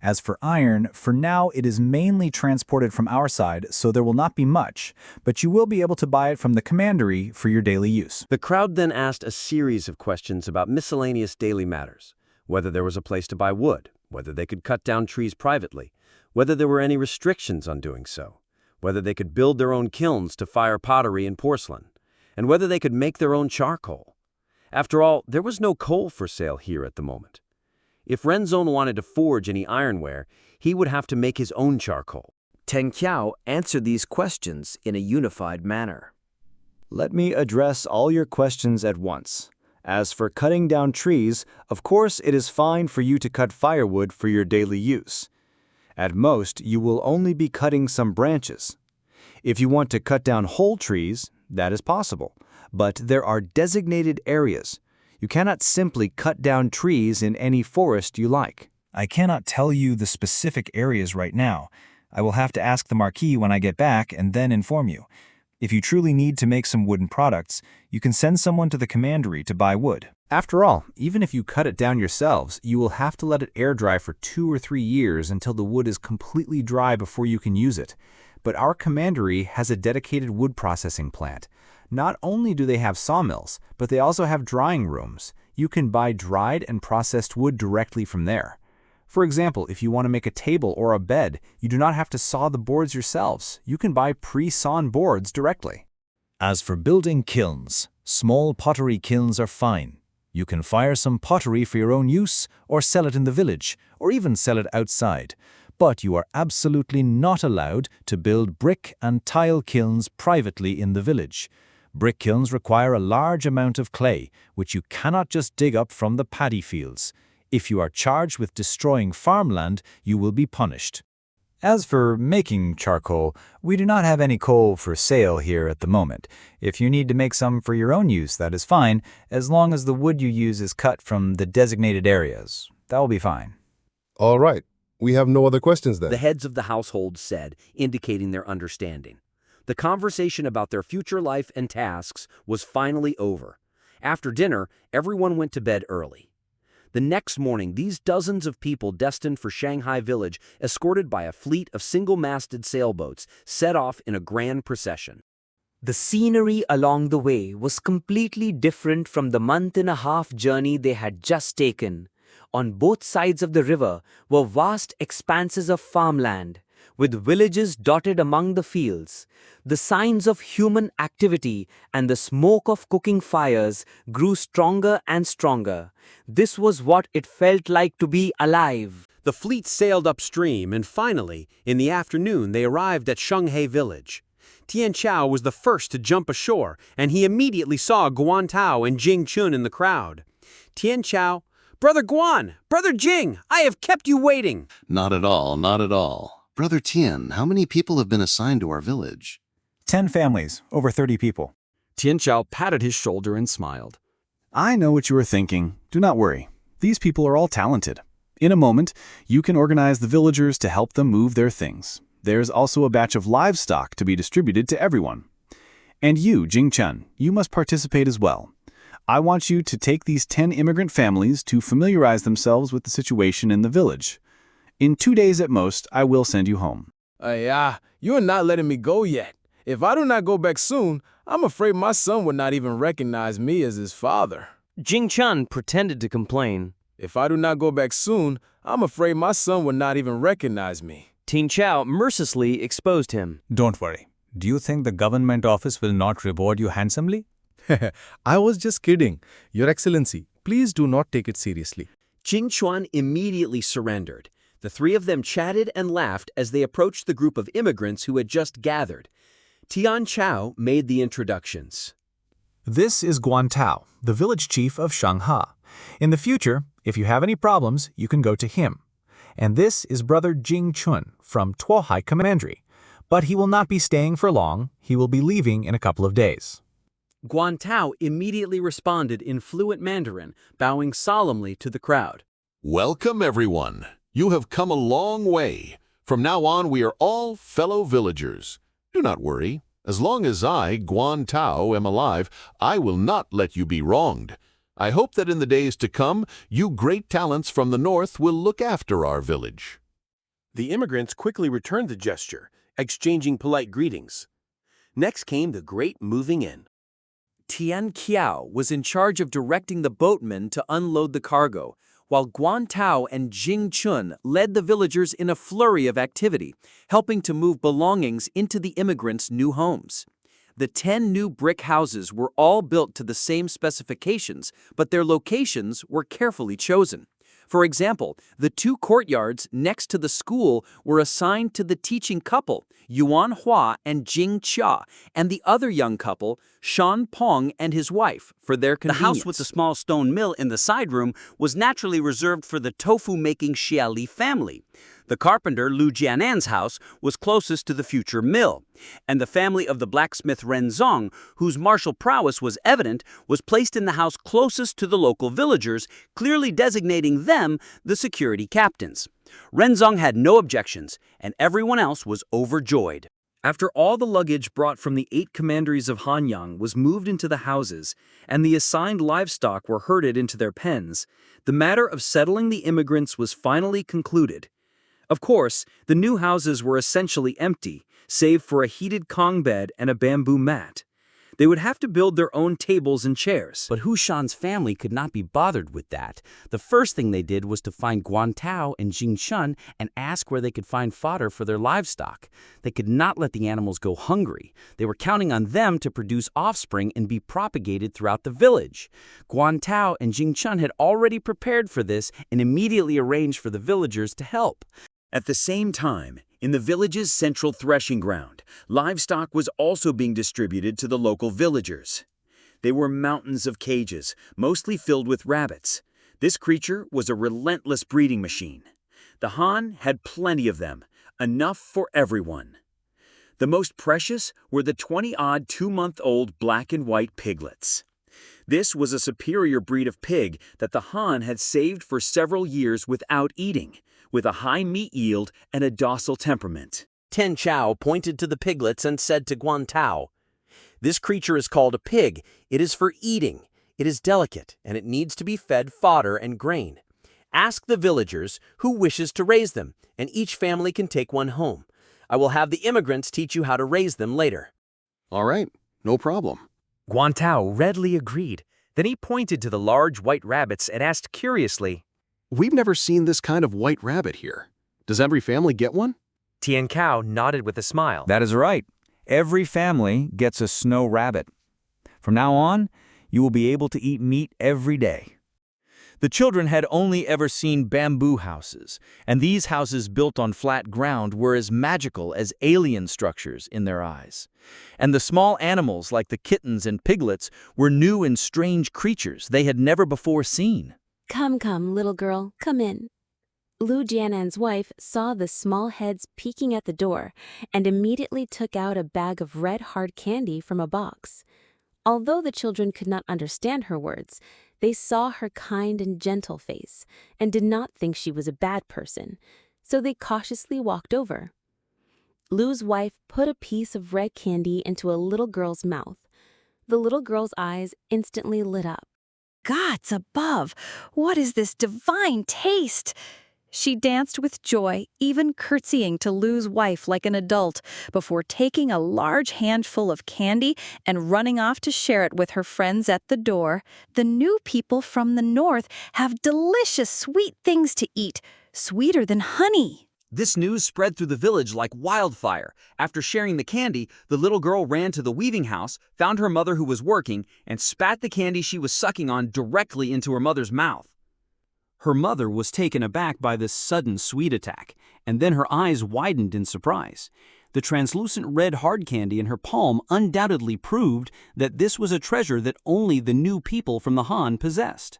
As for iron, for now it is mainly transported from our side, so there will not be much, but you will be able to buy it from the Commandery for your daily use. The crowd then asked a series of questions about miscellaneous daily matters, whether there was a place to buy wood, whether they could cut down trees privately, whether there were any restrictions on doing so, whether they could build their own kilns to fire pottery and porcelain, and whether they could make their own charcoal. After all, there was no coal for sale here at the moment. If Renzong wanted to forge any ironware, he would have to make his own charcoal. Teng Qiao answered these questions in a unified manner. Let me address all your questions at once. As for cutting down trees, of course it is fine for you to cut firewood for your daily use. At most, you will only be cutting some branches. If you want to cut down whole trees, that is possible, but there are designated areas. You cannot simply cut down trees in any forest you like. I cannot tell you the specific areas right now. I will have to ask the Marquis when I get back and then inform you. If you truly need to make some wooden products, you can send someone to the commandery to buy wood. After all, even if you cut it down yourselves, you will have to let it air dry for 2 or 3 years until the wood is completely dry before you can use it. But our commandery has a dedicated wood processing plant. Not only do they have sawmills, but they also have drying rooms. You can buy dried and processed wood directly from there. For example, if you want to make a table or a bed, you do not have to saw the boards yourselves. You can buy pre-sawn boards directly. As for building kilns, small pottery kilns are fine. You can fire some pottery for your own use, or sell it in the village, or even sell it outside. But you are absolutely not allowed to build brick and tile kilns privately in the village. Brick kilns require a large amount of clay, which you cannot just dig up from the paddy fields. If you are charged with destroying farmland, you will be punished. As for making charcoal, we do not have any coal for sale here at the moment. If you need to make some for your own use, that is fine, as long as the wood you use is cut from the designated areas. That will be fine. All right. We have no other questions then. The heads of the household said, indicating their understanding. The conversation about their future life and tasks was finally over. After dinner, everyone went to bed early. The next morning, these dozens of people destined for Shanghai village, escorted by a fleet of single-masted sailboats, set off in a grand procession. The scenery along the way was completely different from the month-and-a-half journey they had just taken. On both sides of the river were vast expanses of farmland, with villages dotted among the fields. The signs of human activity and the smoke of cooking fires grew stronger and stronger. This was what it felt like to be alive. The fleet sailed upstream, and finally, in the afternoon, they arrived at Shanghe village. Tian Chao was the first to jump ashore, and he immediately saw Guan Tao and Jing Chun in the crowd. Tian Chao, "Brother Guan, Brother Jing, I have kept you waiting." Not at all, not at all. Brother Tian, how many people have been assigned to our village? 10 families, over 30 people. Tian Chao patted his shoulder and smiled. I know what you are thinking. Do not worry. These people are all talented. In a moment, you can organize the villagers to help them move their things. There's also a batch of livestock to be distributed to everyone. And you, Jing Chun, you must participate as well. I want you to take these 10 immigrant families to familiarize themselves with the situation in the village. In 2 days at most, I will send you home. You are not letting me go yet. If I do not go back soon, I'm afraid my son would not even recognize me as his father. Jing Chun pretended to complain. If I do not go back soon, I'm afraid my son would not even recognize me. Tian Chao mercilessly exposed him. Don't worry. Do you think the government office will not reward you handsomely? I was just kidding. Your Excellency, please do not take it seriously. Jing Chuan immediately surrendered. The three of them chatted and laughed as they approached the group of immigrants who had just gathered. Tian Chao made the introductions. This is Guan Tao, the village chief of Shanghe. In the future, if you have any problems, you can go to him. And this is Brother Jing Chun from Tuohai Commandery. But he will not be staying for long. He will be leaving in a couple of days. Guan Tao immediately responded in fluent Mandarin, bowing solemnly to the crowd. Welcome, everyone. You have come a long way. From now on, we are all fellow villagers. Do not worry. As long as I, Guan Tao, am alive, I will not let you be wronged. I hope that in the days to come, you great talents from the north will look after our village. The immigrants quickly returned the gesture, exchanging polite greetings. Next came the great moving in. Tian Qiao was in charge of directing the boatmen to unload the cargo, while Guan Tao and Jing Chun led the villagers in a flurry of activity, helping to move belongings into the immigrants' new homes. The 10 new brick houses were all built to the same specifications, but their locations were carefully chosen. For example, the 2 courtyards next to the school were assigned to the teaching couple, Yuan Hua and Jing Chia, and the other young couple, Shan Pong and his wife, for their convenience. The house with the small stone mill in the side room was naturally reserved for the tofu-making Xia Li family. The carpenter Lu Jianan's house was closest to the future mill, and the family of the blacksmith Ren Zong, whose martial prowess was evident, was placed in the house closest to the local villagers, clearly designating them the security captains. Ren Zong had no objections, and everyone else was overjoyed. After all the luggage brought from the 8 commanderies of Hanyang was moved into the houses, and the assigned livestock were herded into their pens, the matter of settling the immigrants was finally concluded. Of course, the new houses were essentially empty, save for a heated Kong bed and a bamboo mat. They would have to build their own tables and chairs. But Hu Shan's family could not be bothered with that. The first thing they did was to find Guan Tao and Jing Shun and ask where they could find fodder for their livestock. They could not let the animals go hungry. They were counting on them to produce offspring and be propagated throughout the village. Guan Tao and Jing Shun had already prepared for this and immediately arranged for the villagers to help. At the same time, in the village's central threshing ground, livestock was also being distributed to the local villagers. They were mountains of cages, mostly filled with rabbits. This creature was a relentless breeding machine. The Han had plenty of them, enough for everyone. The most precious were the 20-odd 2-month-old black and white piglets. This was a superior breed of pig that the Han had saved for several years without eating, with a high meat yield and a docile temperament. Tian Chao pointed to the piglets and said to Guan Tao, "This creature is called a pig. It is for eating. It is delicate, and it needs to be fed fodder and grain. Ask the villagers who wishes to raise them, and each family can take one home. I will have the immigrants teach you how to raise them later." All right, no problem. Guan Tao readily agreed. Then he pointed to the large white rabbits and asked curiously, "We've never seen this kind of white rabbit here. Does every family get one?" Tian Cao nodded with a smile. That is right. Every family gets a snow rabbit. From now on, you will be able to eat meat every day. The children had only ever seen bamboo houses, and these houses built on flat ground were as magical as alien structures in their eyes. And the small animals like the kittens and piglets were new and strange creatures they had never before seen. Come, come, little girl, come in. Lu Jianan's wife saw the small heads peeking at the door and immediately took out a bag of red hard candy from a box. Although the children could not understand her words, they saw her kind and gentle face and did not think she was a bad person, so they cautiously walked over. Lu's wife put a piece of red candy into a little girl's mouth. The little girl's eyes instantly lit up. Gods above, what is this divine taste? She danced with joy, even curtsying to Lu's wife like an adult, before taking a large handful of candy and running off to share it with her friends at the door. The new people from the north have delicious sweet things to eat, sweeter than honey. This news spread through the village like wildfire. After sharing the candy, the little girl ran to the weaving house, found her mother who was working, and spat the candy she was sucking on directly into her mother's mouth. Her mother was taken aback by this sudden sweet attack, and then her eyes widened in surprise. The translucent red hard candy in her palm undoubtedly proved that this was a treasure that only the new people from the Han possessed.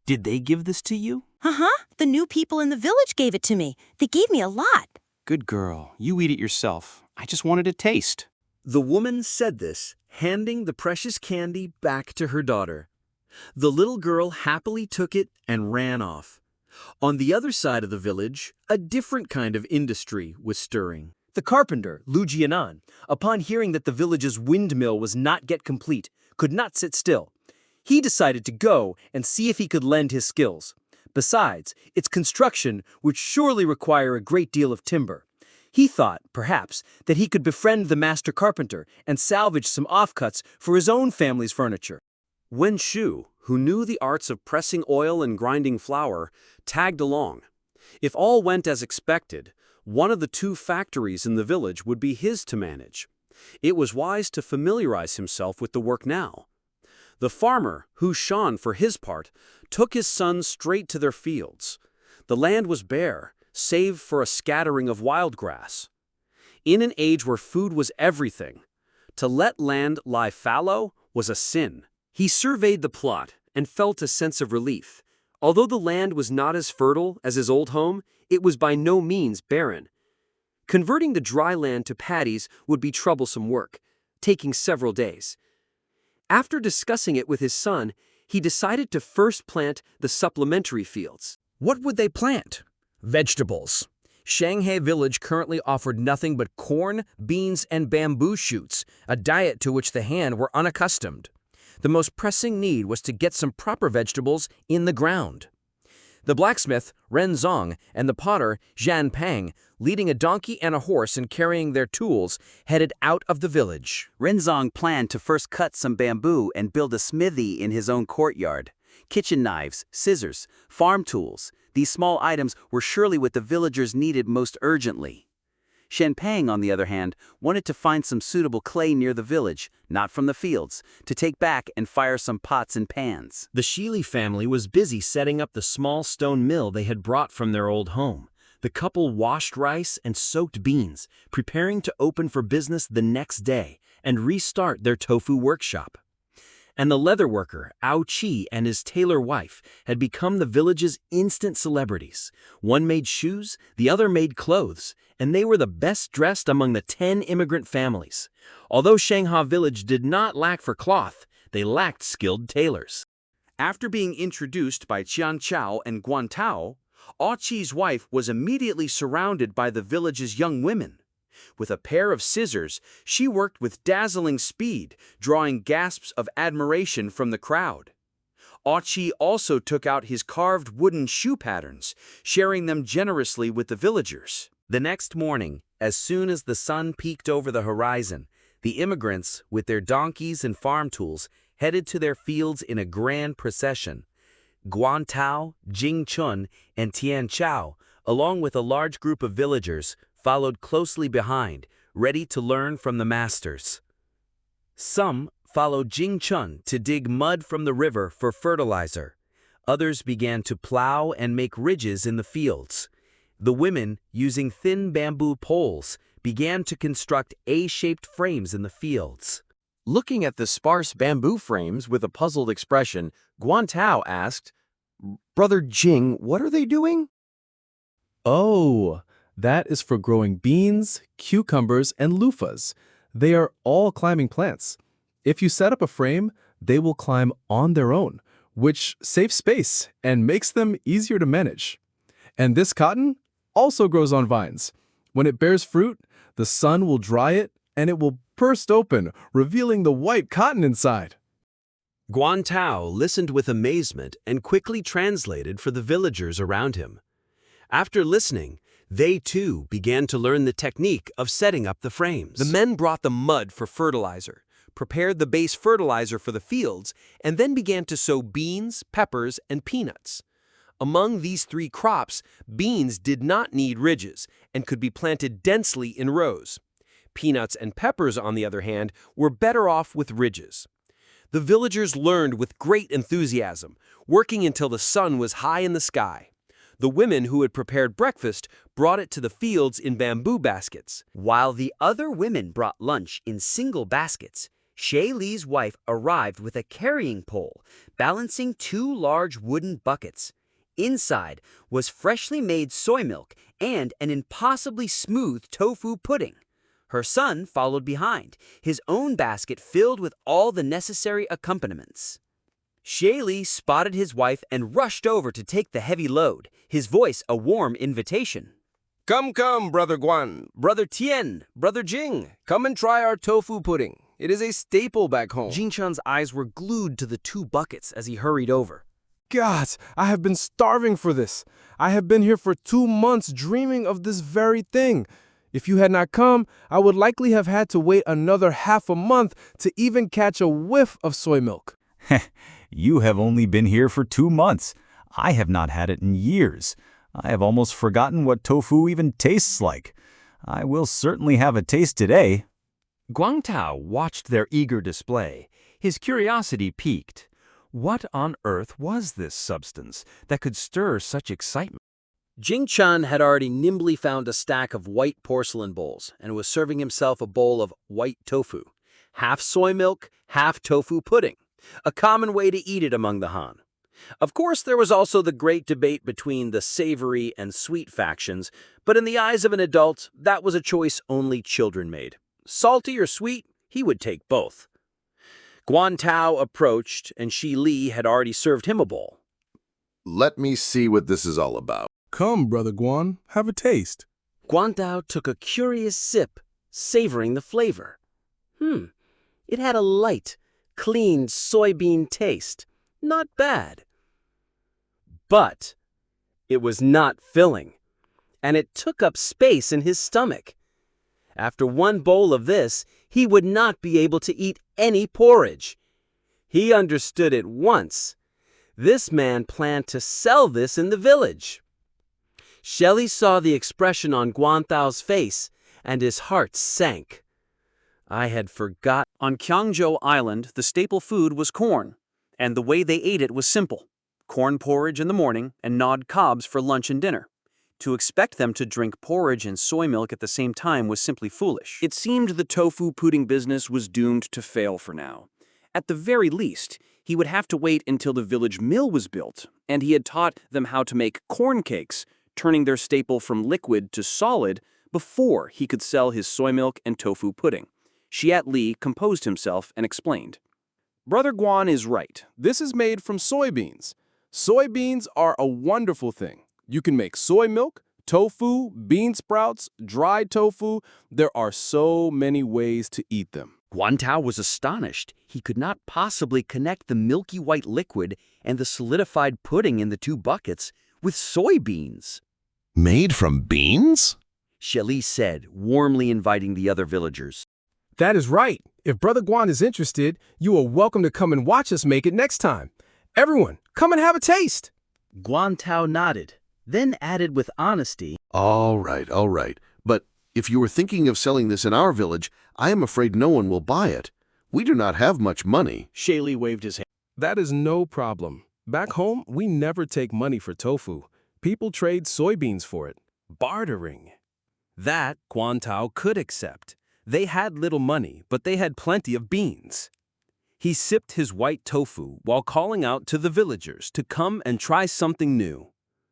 Did they give this to you? Uh-huh. The new people in the village gave it to me. They gave me a lot. Good girl, you eat it yourself. I just wanted a taste. The woman said this, handing the precious candy back to her daughter. The little girl happily took it and ran off. On the other side of the village, a different kind of industry was stirring. The carpenter, Lu Jianan, upon hearing that the village's windmill was not yet complete, could not sit still. He decided to go and see if he could lend his skills. Besides, its construction would surely require a great deal of timber. He thought, perhaps, that he could befriend the master carpenter and salvage some offcuts for his own family's furniture. Wen Shu, who knew the arts of pressing oil and grinding flour, tagged along. If all went as expected, one of the 2 factories in the village would be his to manage. It was wise to familiarize himself with the work now. The farmer, Hu Shan for his part, took his sons straight to their fields. The land was bare, save for a scattering of wild grass. In an age where food was everything, to let land lie fallow was a sin. He surveyed the plot and felt a sense of relief. Although the land was not as fertile as his old home, it was by no means barren. Converting the dry land to paddies would be troublesome work, taking several days. After discussing it with his son, he decided to first plant the supplementary fields. What would they plant? Vegetables. Shanghe village currently offered nothing but corn, beans, and bamboo shoots, a diet to which the Han were unaccustomed. The most pressing need was to get some proper vegetables in the ground. The blacksmith, Ren Zong, and the potter, Zhan Pang, leading a donkey and a horse and carrying their tools, headed out of the village. Renzong planned to first cut some bamboo and build a smithy in his own courtyard. Kitchen knives, scissors, farm tools, these small items were surely what the villagers needed most urgently. Shen Pang, on the other hand, wanted to find some suitable clay near the village, not from the fields, to take back and fire some pots and pans. The Shili family was busy setting up the small stone mill they had brought from their old home. The couple washed rice and soaked beans, preparing to open for business the next day and restart their tofu workshop. And the leather worker, Ao Chi, and his tailor wife had become the village's instant celebrities. One made shoes, the other made clothes, and they were the best dressed among the 10 immigrant families. Although Shanghe village did not lack for cloth, they lacked skilled tailors. After being introduced by Qiongzhou and Guantao, Ao Chi's wife was immediately surrounded by the village's young women. With a pair of scissors, she worked with dazzling speed, drawing gasps of admiration from the crowd. Ao Chi also took out his carved wooden shoe patterns, sharing them generously with the villagers. The next morning, as soon as the sun peeked over the horizon, the immigrants, with their donkeys and farm tools, headed to their fields in a grand procession. Guantao, Jingchun, and Tianchao, along with a large group of villagers, followed closely behind, ready to learn from the masters. Some followed Jingchun to dig mud from the river for fertilizer. Others began to plow and make ridges in the fields. The women, using thin bamboo poles, began to construct A-shaped frames in the fields. Looking at the sparse bamboo frames with a puzzled expression, Guantao asked, "Brother Jing, what are they doing?" Oh, that is for growing beans, cucumbers, and loofahs. They are all climbing plants. If you set up a frame, they will climb on their own, which saves space and makes them easier to manage. And this cotton also grows on vines. When it bears fruit, the sun will dry it and it will burst open, revealing the white cotton inside. Guantao listened with amazement and quickly translated for the villagers around him. After listening, they too began to learn the technique of setting up the frames. The men brought the mud for fertilizer, prepared the base fertilizer for the fields, and then began to sow beans, peppers, and peanuts. Among these three crops, beans did not need ridges and could be planted densely in rows. Peanuts and peppers, on the other hand, were better off with ridges. The villagers learned with great enthusiasm, working until the sun was high in the sky. The women who had prepared breakfast brought it to the fields in bamboo baskets. While the other women brought lunch in single baskets, Shay Li's wife arrived with a carrying pole, balancing 2 large wooden buckets. Inside was freshly made soy milk and an impossibly smooth tofu pudding. Her son followed behind, his own basket filled with all the necessary accompaniments. Shay Li spotted his wife and rushed over to take the heavy load, his voice a warm invitation. Come, come, Brother Guan, Brother Tian, Brother Jing, come and try our tofu pudding. It is a staple back home. Jingchun's eyes were glued to the 2 buckets as he hurried over. God, I have been starving for this. I have been here for 2 months dreaming of this very thing. If you had not come, I would likely have had to wait another half a month to even catch a whiff of soy milk. You have only been here for 2 months. I have not had it in years. I have almost forgotten what tofu even tastes like. I will certainly have a taste today. Guangtao watched their eager display. His curiosity piqued. What on earth was this substance that could stir such excitement? Jingchun had already nimbly found a stack of white porcelain bowls and was serving himself a bowl of white tofu. Half soy milk, half tofu pudding. A common way to eat it among the Han. Of course, there was also the great debate between the savory and sweet factions, but in the eyes of an adult, that was a choice only children made. Salty or sweet, he would take both. Guantao approached, and Shi Li had already served him a bowl. Let me see what this is all about. Come, Brother Guan, have a taste. Guantao took a curious sip, savoring the flavor. It had a light, clean soybean taste. Not bad. But it was not filling, and it took up space in his stomach. After one bowl of this, he would not be able to eat any porridge. He understood at once. This man planned to sell this in the village. Shelley saw the expression on Guantao's face, and his heart sank. I had forgotten. On Qiongzhou Island, the staple food was corn, and the way they ate it was simple. Corn porridge in the morning and gnawed cobs for lunch and dinner. To expect them to drink porridge and soy milk at the same time was simply foolish. It seemed the tofu pudding business was doomed to fail for now. At the very least, he would have to wait until the village mill was built, and he had taught them how to make corn cakes, turning their staple from liquid to solid before he could sell his soy milk and tofu pudding. Xiat Li composed himself and explained. Brother Guan is right. This is made from soybeans. Soybeans are a wonderful thing. You can make soy milk, tofu, bean sprouts, dried tofu. There are so many ways to eat them. Guantao was astonished. He could not possibly connect the milky white liquid and the solidified pudding in the two buckets with soybeans. Made from beans? Shelley said, warmly inviting the other villagers. That is right. If Brother Guan is interested, you are welcome to come and watch us make it next time. Everyone, come and have a taste. Guantao nodded, then added with honesty, All right. But if you were thinking of selling this in our village, I am afraid no one will buy it. We do not have much money. Shelley waved his hand. That is no problem. Back home, we never take money for tofu. People trade soybeans for it. Bartering. That Guantao could accept. They had little money, but they had plenty of beans. He sipped his white tofu while calling out to the villagers to come and try something new.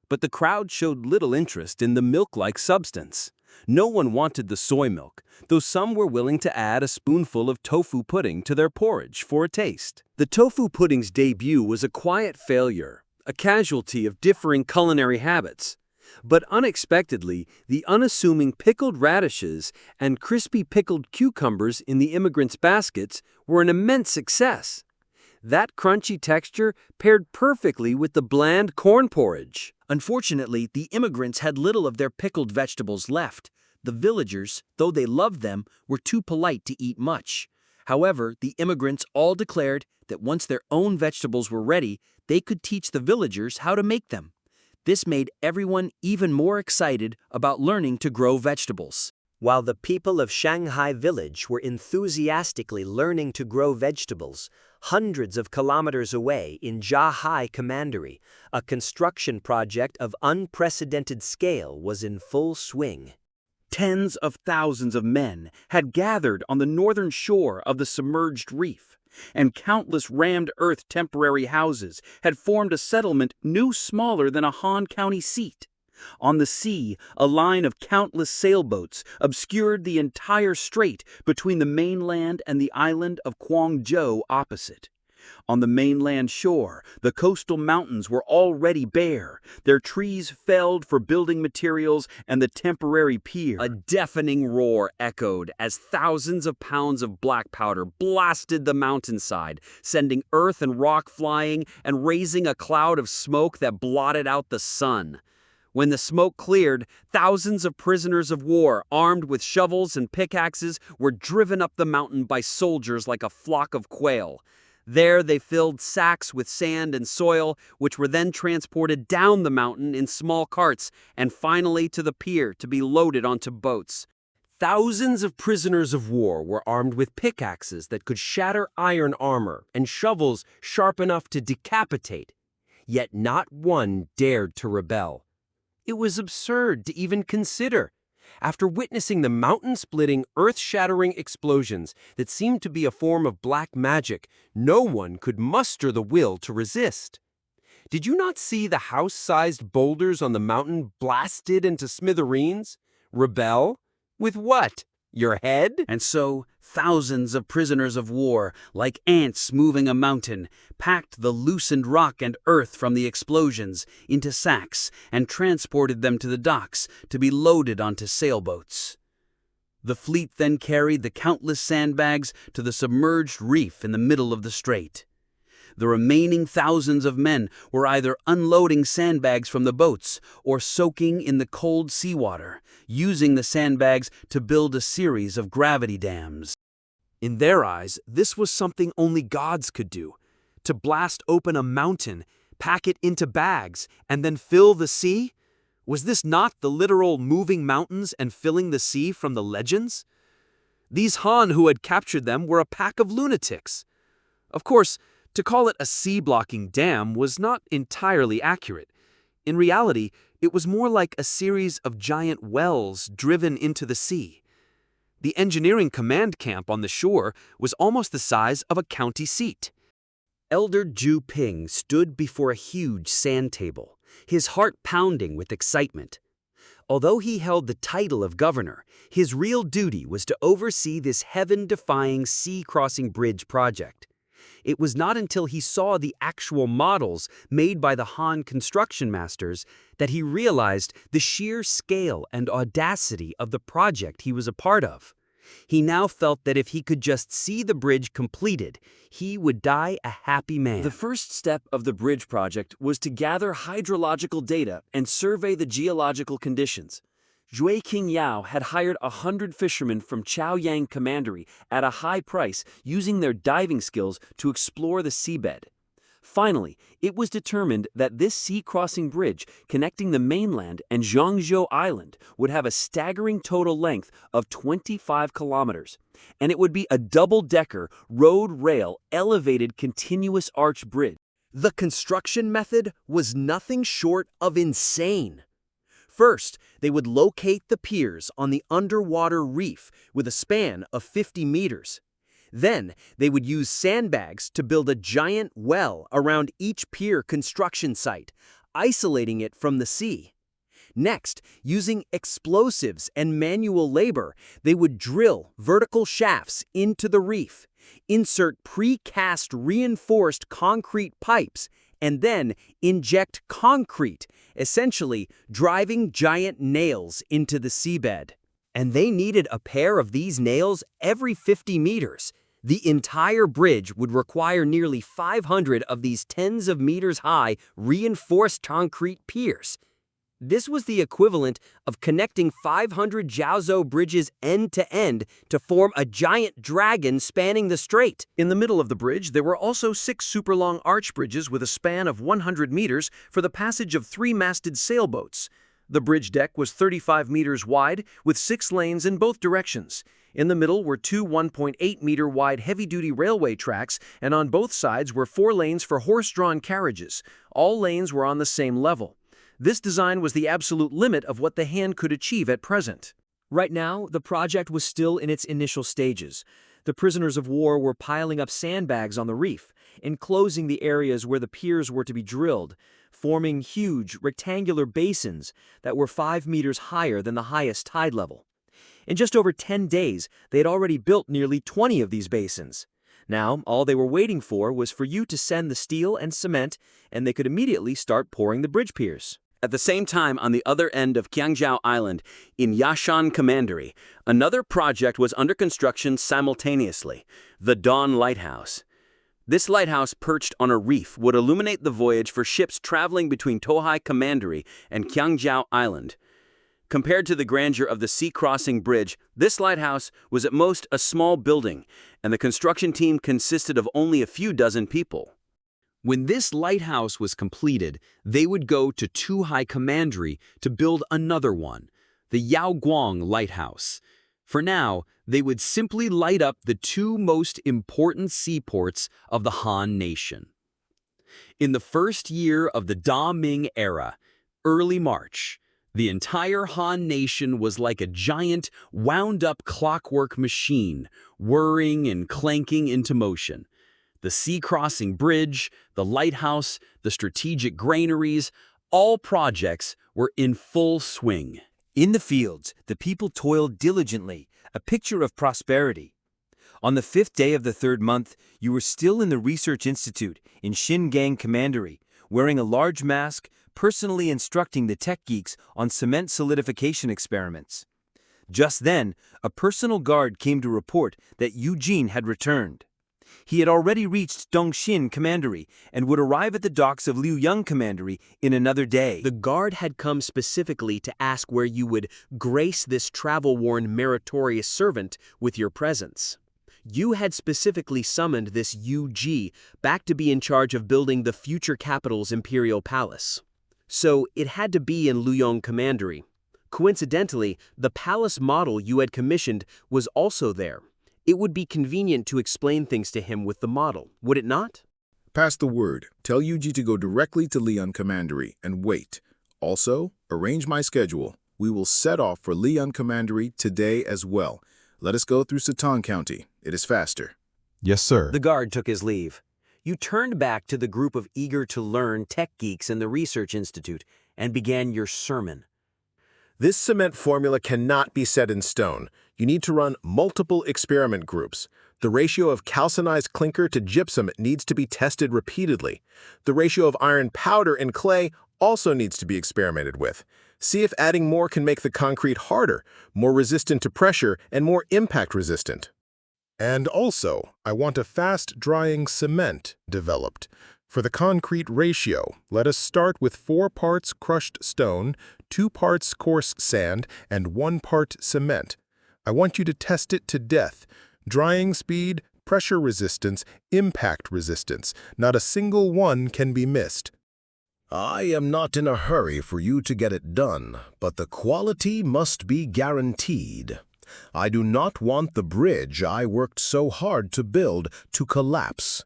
But the crowd showed little interest in the milk-like substance. No one wanted the soy milk, though some were willing to add a spoonful of tofu pudding to their porridge for a taste. The tofu pudding's debut was a quiet failure, a casualty of differing culinary habits. But unexpectedly, the unassuming pickled radishes and crispy pickled cucumbers in the immigrants' baskets were an immense success. That crunchy texture paired perfectly with the bland corn porridge. Unfortunately, the immigrants had little of their pickled vegetables left. The villagers, though they loved them, were too polite to eat much. However, the immigrants all declared that once their own vegetables were ready, they could teach the villagers how to make them. This made everyone even more excited about learning to grow vegetables. While the people of Shanghai village were enthusiastically learning to grow vegetables, hundreds of kilometers away in Zhahai Commandery, a construction project of unprecedented scale was in full swing. Tens of thousands of men had gathered on the northern shore of the submerged reef, and countless rammed earth temporary houses had formed a settlement no smaller than a Han County seat. On the sea, a line of countless sailboats obscured the entire strait between the mainland and the island of Qiongzhou opposite. On the mainland shore, the coastal mountains were already bare, their trees felled for building materials and the temporary pier. A deafening roar echoed as thousands of pounds of black powder blasted the mountainside, sending earth and rock flying and raising a cloud of smoke that blotted out the sun. When the smoke cleared, thousands of prisoners of war, armed with shovels and pickaxes, were driven up the mountain by soldiers like a flock of quail. There they filled sacks with sand and soil, which were then transported down the mountain in small carts and finally to the pier to be loaded onto boats. Thousands of prisoners of war were armed with pickaxes that could shatter iron armor and shovels sharp enough to decapitate. Yet not one dared to rebel. It was absurd to even consider. After witnessing the mountain-splitting, earth-shattering explosions that seemed to be a form of black magic, no one could muster the will to resist. Did you not see the house-sized boulders on the mountain blasted into smithereens? Rebel? With what? Your head? And so, thousands of prisoners of war, like ants moving a mountain, packed the loosened rock and earth from the explosions into sacks and transported them to the docks to be loaded onto sailboats. The fleet then carried the countless sandbags to the submerged reef in the middle of the strait. The remaining thousands of men were either unloading sandbags from the boats or soaking in the cold seawater, using the sandbags to build a series of gravity dams. In their eyes, this was something only gods could do. To blast open a mountain, pack it into bags, and then fill the sea? Was this not the literal moving mountains and filling the sea from the legends? These Han who had captured them were a pack of lunatics. Of course, to call it a sea-blocking dam was not entirely accurate. In reality, it was more like a series of giant wells driven into the sea. The engineering command camp on the shore was almost the size of a county seat. Elder Zhu Ping stood before a huge sand table, his heart pounding with excitement. Although he held the title of governor, his real duty was to oversee this heaven-defying sea-crossing bridge project. It was not until he saw the actual models made by the Han construction masters that he realized the sheer scale and audacity of the project he was a part of. He now felt that if he could just see the bridge completed, he would die a happy man. The first step of the bridge project was to gather hydrological data and survey the geological conditions. Zhui Qingyao had hired 100 fishermen from Chaoyang Commandery at a high price using their diving skills to explore the seabed. Finally, it was determined that this sea-crossing bridge connecting the mainland and Qiongzhou Island would have a staggering total length of 25 kilometers, and it would be a double-decker, road-rail, elevated continuous arch bridge. The construction method was nothing short of insane. First, they would locate the piers on the underwater reef with a span of 50 meters. Then, they would use sandbags to build a giant well around each pier construction site, isolating it from the sea. Next, using explosives and manual labor, they would drill vertical shafts into the reef, insert precast reinforced concrete pipes, and then inject concrete, essentially driving giant nails into the seabed. And they needed a pair of these nails every 50 meters. The entire bridge would require nearly 500 of these tens of meters high reinforced concrete piers. This was the equivalent of connecting 500 Jiaozhou bridges end to end to form a giant dragon spanning the strait. In the middle of the bridge, there were also 6 super-long arch bridges with a span of 100 meters for the passage of 3-masted sailboats. The bridge deck was 35 meters wide with 6 lanes in both directions. In the middle were 2 1.8-meter-wide heavy-duty railway tracks, and on both sides were 4 lanes for horse-drawn carriages. All lanes were on the same level. This design was the absolute limit of what the Han could achieve at present. Right now, the project was still in its initial stages. The prisoners of war were piling up sandbags on the reef, enclosing the areas where the piers were to be drilled, forming huge, rectangular basins that were 5 meters higher than the highest tide level. In just over 10 days, they had already built nearly 20 of these basins. Now, all they were waiting for was for you to send the steel and cement, and they could immediately start pouring the bridge piers. At the same time, on the other end of Qiongzhou Island, in Yashan Commandery, another project was under construction simultaneously, the Dawn Lighthouse. This lighthouse perched on a reef would illuminate the voyage for ships traveling between Tohai Commandery and Qiongzhou Island. Compared to the grandeur of the sea-crossing bridge, this lighthouse was at most a small building, and the construction team consisted of only a few dozen people. When this lighthouse was completed, they would go to Tohai Commandery to build another one, the Yaoguang Lighthouse. For now, they would simply light up the 2 most important seaports of the Han nation. In the first year of the Da Ming era, early March, the entire Han nation was like a giant, wound-up clockwork machine, whirring and clanking into motion. The sea-crossing bridge, the lighthouse, the strategic granaries, all projects were in full swing. In the fields, the people toiled diligently, a picture of prosperity. On the 5th day of the 3rd month, you were still in the Research Institute in Xinjiang Commandery, wearing a large mask, personally instructing the tech geeks on cement solidification experiments. Just then, a personal guard came to report that Eugene had returned. He had already reached Dongxin Commandery and would arrive at the docks of Liuyang Commandery in another day. The guard had come specifically to ask where you would grace this travel-worn meritorious servant with your presence. You had specifically summoned this UG back to be in charge of building the future capital's imperial palace. So it had to be in Liuyang Commandery. Coincidentally, the palace model you had commissioned was also there. It would be convenient to explain things to him with the model, would it not? Pass the word. Tell Yuji to go directly to Liuyang Commandery and wait. Also, arrange my schedule. We will set off for Liuyang Commandery today as well. Let us go through Satang County. It is faster. Yes, sir. The guard took his leave. You turned back to the group of eager-to-learn tech geeks in the Research Institute and began your sermon. This cement formula cannot be set in stone. You need to run multiple experiment groups. The ratio of calcinized clinker to gypsum needs to be tested repeatedly. The ratio of iron powder and clay also needs to be experimented with. See if adding more can make the concrete harder, more resistant to pressure, and more impact resistant. And also, I want a fast-drying cement developed. For the concrete ratio, let us start with 4 parts crushed stone, 2 parts coarse sand, and 1 part cement. I want you to test it to death. Drying speed, pressure resistance, impact resistance. Not a single one can be missed. I am not in a hurry for you to get it done, but the quality must be guaranteed. I do not want the bridge I worked so hard to build to collapse.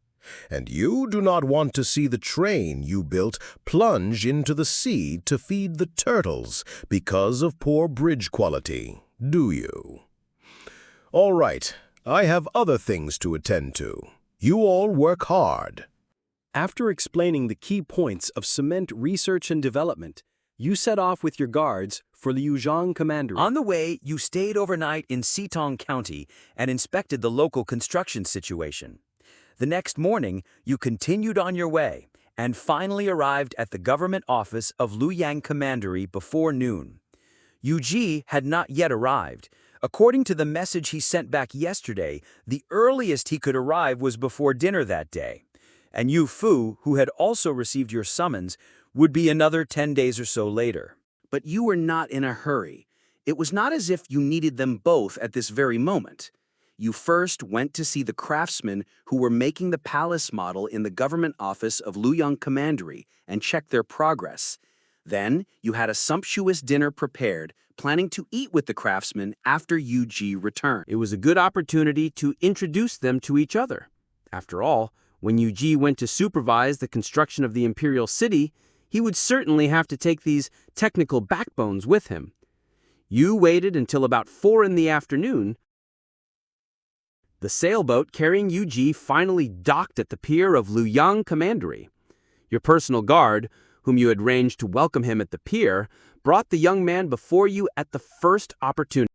And you do not want to see the train you built plunge into the sea to feed the turtles because of poor bridge quality, do you? All right, I have other things to attend to. You all work hard. After explaining the key points of cement research and development, you set off with your guards for Liuyang Commandery. On the way, you stayed overnight in Xitong County and inspected the local construction situation. The next morning, you continued on your way and finally arrived at the government office of Liuyang Commandery before noon. Yuji had not yet arrived. According to the message he sent back yesterday, the earliest he could arrive was before dinner that day. And Yu Fu, who had also received your summons, would be another 10 days or so later. But you were not in a hurry. It was not as if you needed them both at this very moment. You first went to see the craftsmen who were making the palace model in the government office of Liuyang Commandery and checked their progress. Then you had a sumptuous dinner prepared, planning to eat with the craftsmen after Yuji returned. It was a good opportunity to introduce them to each other. After all, when Yuji went to supervise the construction of the imperial city, he would certainly have to take these technical backbones with him. You waited until about 4 in the afternoon. The sailboat carrying Yuji finally docked at the pier of Liuyang Commandery. Your personal guard, whom you had arranged to welcome him at the pier, brought the young man before you at the first opportunity.